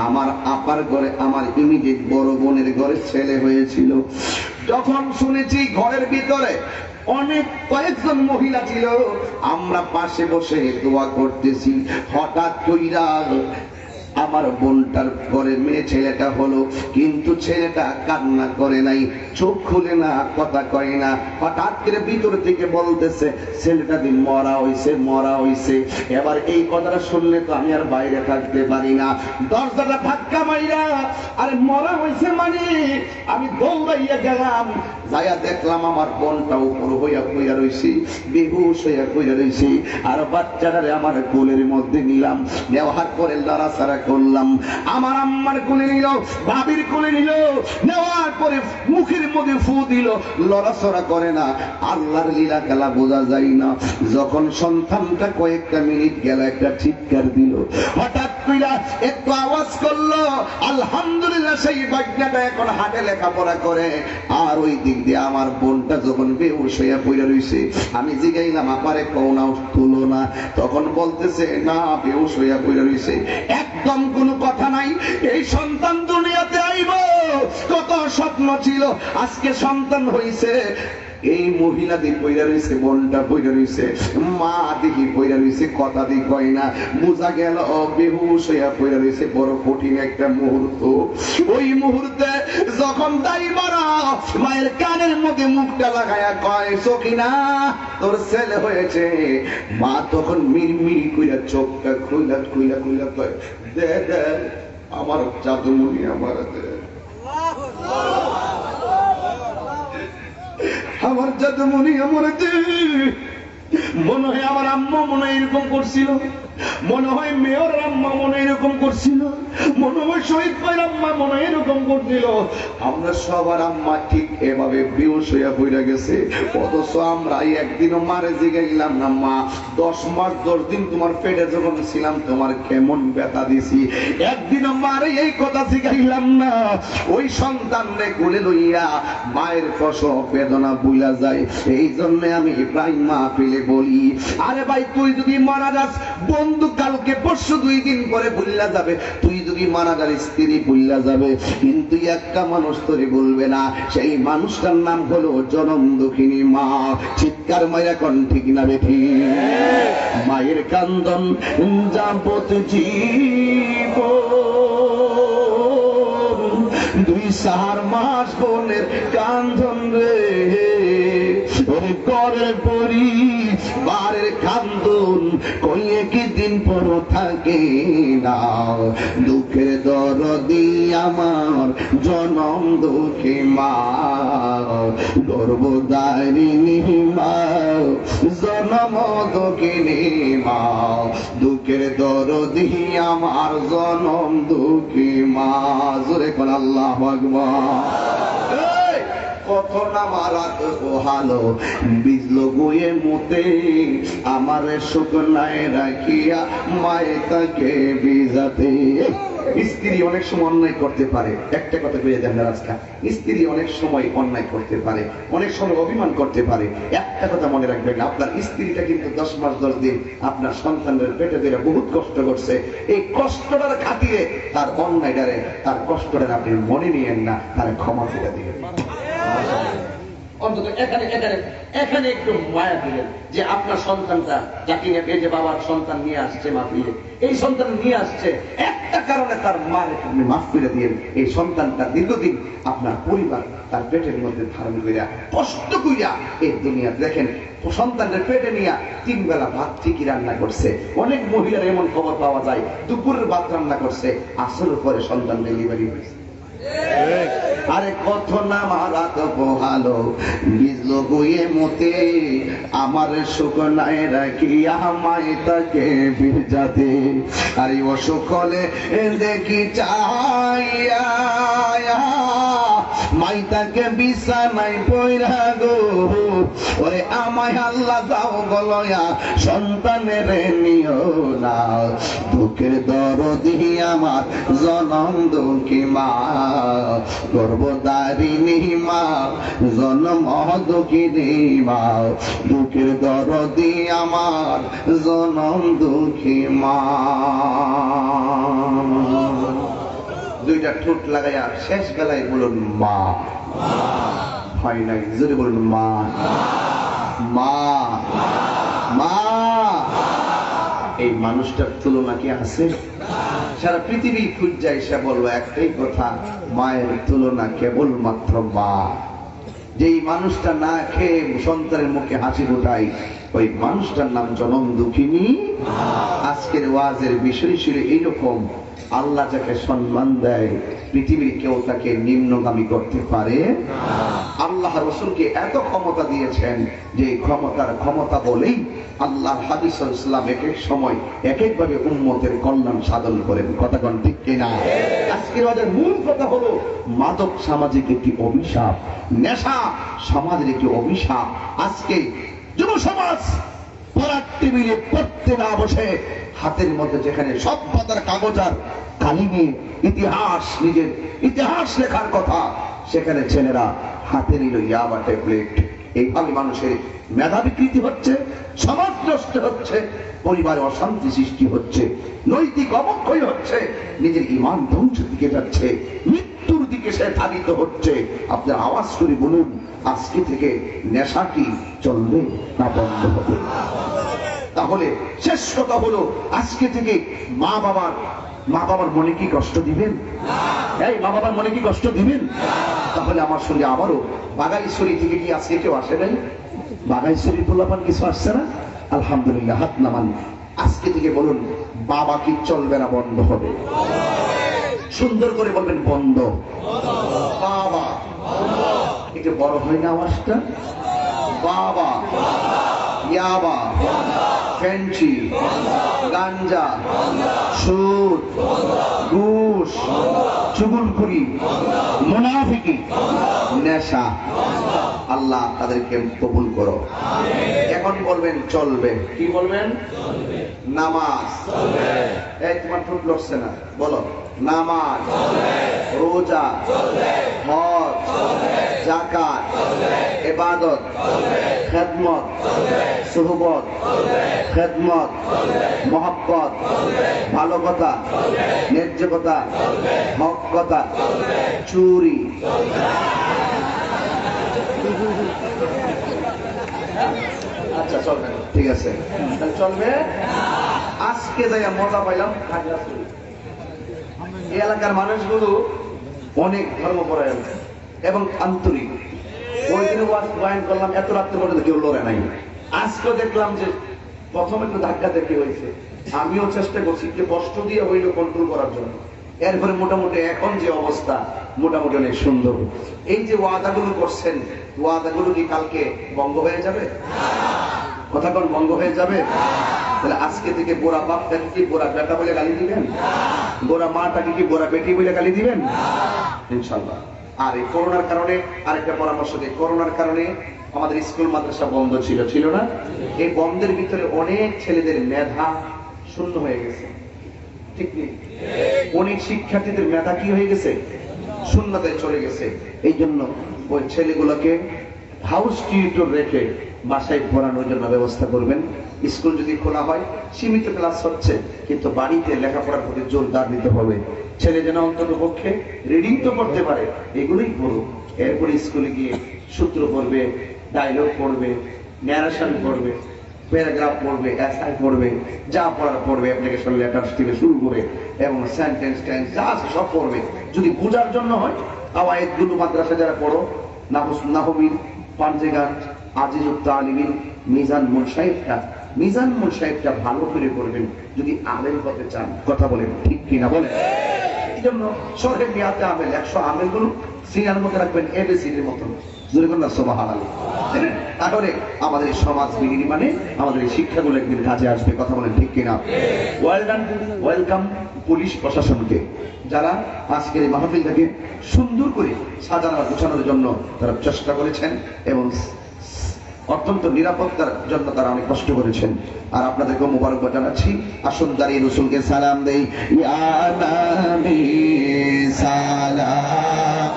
আমার আপার ঘরে, আমার ইমিডিয়েট বড় বোনের ঘরে ছেলে হয়েছিল। যখন শুনেছি ঘরের ভিতরে অনেক কয়েকজন মহিলা ছিল, আমরা পাশে বসে দোয়া করতেছি, হঠাৎ কইরা আমার বোনটার ঘরে মেয়ে ছেলেটা হলো, কিন্তু ছেলেটা কান্না করে নাই, চোখ খুলে না, কথা কয় না। হঠাৎ করে ভিতর থেকে বলতেছে, ছেলেটা দিন মরা হইছে, মরা হইছে। এবার এই কথাটা শুনলে তো আমি আর বাইরে থাকতে পারি না, দরজাটা ধাক্কা মাইরা, আরে মরা হইছে মানে আমি দৌড়াইয়া গেলাম, যাইয়া দেখলাম আমার বোনটা উপর হইয়া কইরা রইছে, বেহুশ হইয়া কইরা রইছে, আর বাচ্চাটারে আমার কোলের মধ্যে নিলাম, নেওয়ার পরে লড়াছাড়া করলাম, আমার আম্মার কোলে নিল, ভাবির কোলে নিল, নেওয়ার পরে মুখের মধ্যে ফু দিল, লড়াছড়া করে না। আল্লাহর লীলা খেলা বোঝা যায় না। যখন সন্তানটা কয়েকটা মিনিট গেল, একটা চিৎকার দিল, হঠাৎ কইরা একটু আওয়াজ করলো, আলহামদুলিল্লাহ, সেই বাচ্চাটা এখন হাটে লেখাপড়া করে। আর ওই দিক দিয়ে আমার বোনটা যখন বেহুশ হইয়া পড়ে রইছে, আমি জিগাইলাম, আপারে কও না, তুলো না। তখন বলতেছে, না, বেহুশ হইয়া পড়ে রইছে, একদম কোনো কথা নাই, এই সন্তান দুনিয়াতে আইব, কত স্বপ্ন ছিল, আজকে সন্তান হইছে। এই মহিলা দিয়ে পইরা রইছে, বোনটা পইরা রইছে, মা দেখি পইরা রইছে, কথা দিয়ে কয় না, বোঝা গেল বেহুশ হইয়া পইরা রইছে। বড় কঠিন একটা মুহূর্ত। ওই মুহূর্তে যখন দাই মারা মায়ের কানের মধ্যে মুখটা লাগায়া কয়, সখিনা, তোর ছেলে হয়েছে। মা তখন মিরমিরি কইরা চোখটা খুইলা খুইলা খুইলা কয়, দে দে আমার জাদুমণি, আমার দে, আমার জাদুমণি, আমার দে। মনে হয় আমার আম্মা মনে হয় এরকম করছিল, মনে হয় মেয়র আম্মা মনে এরকম করছিল, মনে হয় শহীদ ভাইয়ের আম্মা মনে এরকম করছিল। আমরা সবার আম্মা ঠিক এভাবে বেহুশ হইয়া পড়ে গেছে, অথচ আমরা একদিনও মারে জিগাইলাম না, মা 10 মাস 10 দিন তোমার পেটে যখন ছিলাম তোমার কেমন ব্যথা দিছি, একদিনও মারে এই কথা জিগাইলাম না। ওই সন্তানরে কোলে লইয়া মায়ের প্রসব বেদনা ভুলা যায়। এই জন্য আমি প্রায় মাহফিলে বলি, আরে ভাই, তুই যদি মারা যাস, বন্ধু কালকে পরশু 2 দিন পরে ভুল্লা যাবে, তুই যদি মারা যাস, স্ত্রী ভুল্লা যাবে, কিন্তু একটা মানুষ তোরে বলবে না, সেই মানুষটার নাম হলো জনম দুঃখিনী মা। চিৎকার মাইরা কোন ঠিক না বেঠি? মায়ের কান্দন যাবত জীব, 2 4 মাস বোনের কান্দন রে, ওরে করের পরি বারের কান্দন কইয়ে কি দিন পর থাকে না। দুঃখের দরদি আমার জনম দুঃখী মা, গর্ভধারিণী মা, জনম দুঃখিনী মা, দুঃখের দরদি আমার জনম দুঃখী মা। জোরে কোন আল্লাহু আকবার। কত না মারাত পোহালো বিজলো গুয়ে মুতে আমার শুকনায় রাখিয়া মায়ে তাকে বিজাতে। স্ত্রী অনেক সময় অন্যায় করতে পারে, একটা কথা বলে দেন না রাস্তা, স্ত্রী অনেক সময় অন্যায় করতে পারে, অনেক সময় অভিমান করতে পারে। একটা কথা মনে রাখবেন, আপনার স্ত্রীটা কিন্তু 10 মাস 10 দিন আপনার সন্তানের পেটে ধরে বহুত কষ্ট করছে। এই কষ্টটার খাতিরে তার অন্যায়টারে, তার কষ্টটারে আপনি মনে নিয়েন না, তার ক্ষমা করে দিবেন। অন্তত এখানে এখানে এখানে একটু মায়া দিলেন যে আপনার সন্তানটা যাকে নিয়ে যে বাবার সন্তান নিয়ে আসছে মাফিয়ে, এই সন্তান নিয়ে আসছে একটা কারণে তার মা আপনি মাফ করে দিয়েন। এই সন্তানটা দীর্ঘদিন আপনার পরিবার তার পেটের মধ্যে ধারণ করিয়া কষ্ট করিয়া এই দুনিয়া দেখেন সন্তানের পেটে নিয়ে 3 বেলা ভাত ঠিকই রান্না করছে। অনেক মহিলার এমন খবর পাওয়া যায় দুপুরের ভাত রান্না করছে, আসলের পরে সন্তান ডেলিভারি হয়েছে। আরে কত না মারাত পোহালো বিজলো গুয়ে মতে আমার শুকনায় রাখিয়া মায়ে তাকে ভিজাতে। আরে অসুখ হলে দেখি চাইয়া মাই তাকে বিছানায় পয়রা গো, ওরে আমায় আল্লাহ দাও গলয়া সন্তানের নিও না। দুঃখের দরদি আমার জনম দুঃখী মা, গর্ভধারিণী মা, জন্ম দুঃখিনী মা, দুঃখের দরদি আমার জনম দুঃখী মা। দুইটা ঠোঁট লাগাইয়া শেষ বেলায় বলুন মা। হয় নাই, জোরে বলুন মা, মা, মা। এই মানুষটার তুলনা কি আছে? সারা পৃথিবী খুঁজে এসে বলবো একটাই কথা, মায়ের তুলনা কেবলমাত্র মা। যেই মানুষটা না খেয়ে সন্তানের মুখে হাসি ফোটায়, ওই মানুষটার নাম জনম দুঃখিনী। আজকের ওয়াজের বিষয় ছিল এইরকম, আল্লাহ যাকে সম্মান দেয় পৃথিবীর কেউ তাকে নিম্নগামী করতে পারে। আল্লাহ রাসূলকে এত ক্ষমতা দিয়েছেন যে ক্ষমতা বলেই আল্লাহ হাবিব সাল্লাল্লাহু আলাইহি ওয়াসাল্লাম এক এক সময় এক এক ভাবে উম্মতের কল্যাণ সাধন করেন। কথা কোন ঠিক কিনা? আজকের আমাদের মূল কথা হলো মাদক সামাজিক একটি অভিশাপ, নেশা সমাজের একটি অভিশাপ। আজকে যুব সমাজ পড়ার টেবিলে পড়তে না বসে হাতের মধ্যে যেখানে সভ্যতার কাগজ আর কালি নিয়ে ইতিহাস, নিজের ইতিহাস লেখার কথা, সেখানে ছেলেরা হাতে নিল ইয়াবা ট্যাবলেট। এইভাবে মানুষের মেধা বিকৃতি হচ্ছে, সমাজ নষ্ট হচ্ছে, পরিবারে অশান্তি সৃষ্টি হচ্ছে, নৈতিক অবক্ষয় হচ্ছে, নিজের ঈমান ধ্বংসের দিকে যাচ্ছে, মৃত্যুর দিকে সে ধাবিত হচ্ছে। আপনার আওয়াজ করে বলুন, আজকে থেকে নেশা কি চলবে না বন্ধ হবে? তাহলে শেষ কথা হলো, আজকে থেকে মা বাবার মনে কি কষ্ট দিবেন? এই মা বাবার মনে কি কষ্ট দিবেন? তাহলে আমার সঙ্গে আবারও বাগাইছড়ি থেকে কি আজকে কেউ আসে নাই? বাগাইছড়ি পোলাপান কিছু আসছে না? আলহামদুলিল্লাহ, হাত নামান। আজকে থেকে বলুন, বাবা কি চলবে না বন্ধ হবে? সুন্দর করে বলবেন, বন্ধ। বাবা একটু বড় হয় না আওয়াজটা? বাবা, ইয়াবা, ফেন্সি, গাঞ্জা, সুদ, ঘুষ, চুগলখড়ি, মুনাফিকি, নেশা, আল্লাহ তাদেরকে কবুল করো। এখন বলবেন চলবে। কি বলবেন? নামাজ। এই তোমার ঠোঁট লড়ছে না, বলো নামাজ, রোজা, হজ, যাকাত, ইবাদত, খেদমত, সুহবত, খেদমত, মহব্বত, ভালো কথা, ন্যায্য কথা, হক কথা, চুরি, আচ্ছা চলবে, ঠিক আছে চলবে। আজকে যাই মজা পাইলাম খাগড়াছড়ি। এই এলাকার মানুষগুলো অনেক ধর্মপরায়ণ এবং আন্তরিক। ওই দিনে বয়ান করলাম, এত রাত্রে পর্যন্ত কেউ লড়ে নাই। আজকে দেখলাম যে প্রথম একটু ধাক্কা দেখে হয়েছে, আমিও চেষ্টা করছি যে কষ্ট দিয়ে হইল কন্ট্রোল করার জন্য। এরপরে মোটামুটি এখন যে অবস্থা, মোটামুটি অনেক সুন্দর। এই যে ওয়াদাগুলো করছেন, ওয়াদাগুলো কি কালকে ভঙ্গ হয়ে যাবে? কথা কোন ভঙ্গ হয়ে যাবে? তাহলে আজকে থেকে গোড়া বাপটাকে কি গোড়া বেটা বলে গালি দিবেন? গোড়া মাটাকে কি গোড়া বেটি বলে গালি দিবেন? ইনশাআল্লাহ আর এই করোনার কারণে আরেকটা পরামর্শ দিই, করোনার কারণে আমাদের স্কুল মাদ্রাসা বন্ধ ছিল না? এই বন্ধের ভিতরে অনেক ছেলেদের মেধা শূন্য হয়ে গেছে, ঠিক নেই? অনেক শিক্ষার্থীদের মেধা কি হয়ে গেছে? শূন্যতায় চলে গেছে। এই জন্য ওই ছেলেগুলোকে হাউস টিউটর রেখে বাসায় পড়ানোর জন্য ব্যবস্থা করবেন। স্কুল যদি খোলা হয় সীমিত ক্লাস হচ্ছে, কিন্তু বাড়িতে লেখাপড়ার প্রতি জোরদার দিতে হবে। ছেলে যেন অন্তত পক্ষে রিডিং তো করতে পারে, এগুলোই পড়ুক। এরপরে স্কুলে গিয়ে সূত্র পড়বে, ডায়লগ পড়বে, ন্যারেশন পড়বে, প্যারাগ্রাফ পড়বে, এসআই পড়বে, যা পড়ার পড়বে, অ্যাপ্লিকেশন লেটার থেকে শুরু করে এবং সেন্টেন্স টেন্স যা আছে সব পড়বে। যদি বোঝার জন্য হয় কাওয়ায়েদগুলো মাদ্রাসা যারা পড়ো, নাহমির, পাঞ্জেগান, আজিজুত তালিমিন, মিজান মুনসাহিবটা ভালো করে পড়বেন যদি আলেম হতে চান। কথা বলেন ঠিক কিনা বলেন? এই জন্য শহরের মেয়াতে আমেল 100 আমেল গুলো সিরিয়াল মধ্যে রাখবেন এবিসিডির মতন। জোরে বলুন না সুবহানাল্লাহ। তাহলে আমাদের এই সমাজ নির্মাণে আমাদের এই শিক্ষাগুলো একদিন কাজে আসবে। কথা বলেন ঠিক কিনা? ওয়েলকাম পুলিশ প্রশাসনকে, যারা আজকের এই মাহফিলটাকে সুন্দর করে সাজানো গোছানোর জন্য তারা চেষ্টা করেছেন এবং অত্যন্ত নিরাপত্তার জন্য তারা অনেক কষ্ট করেছেন। আর আপনাদেরকে মোবারকবাদ জানাচ্ছি। আসুন দাঁড়িয়ে রসুলকে সালাম দেই। ইয়া নবী সালাম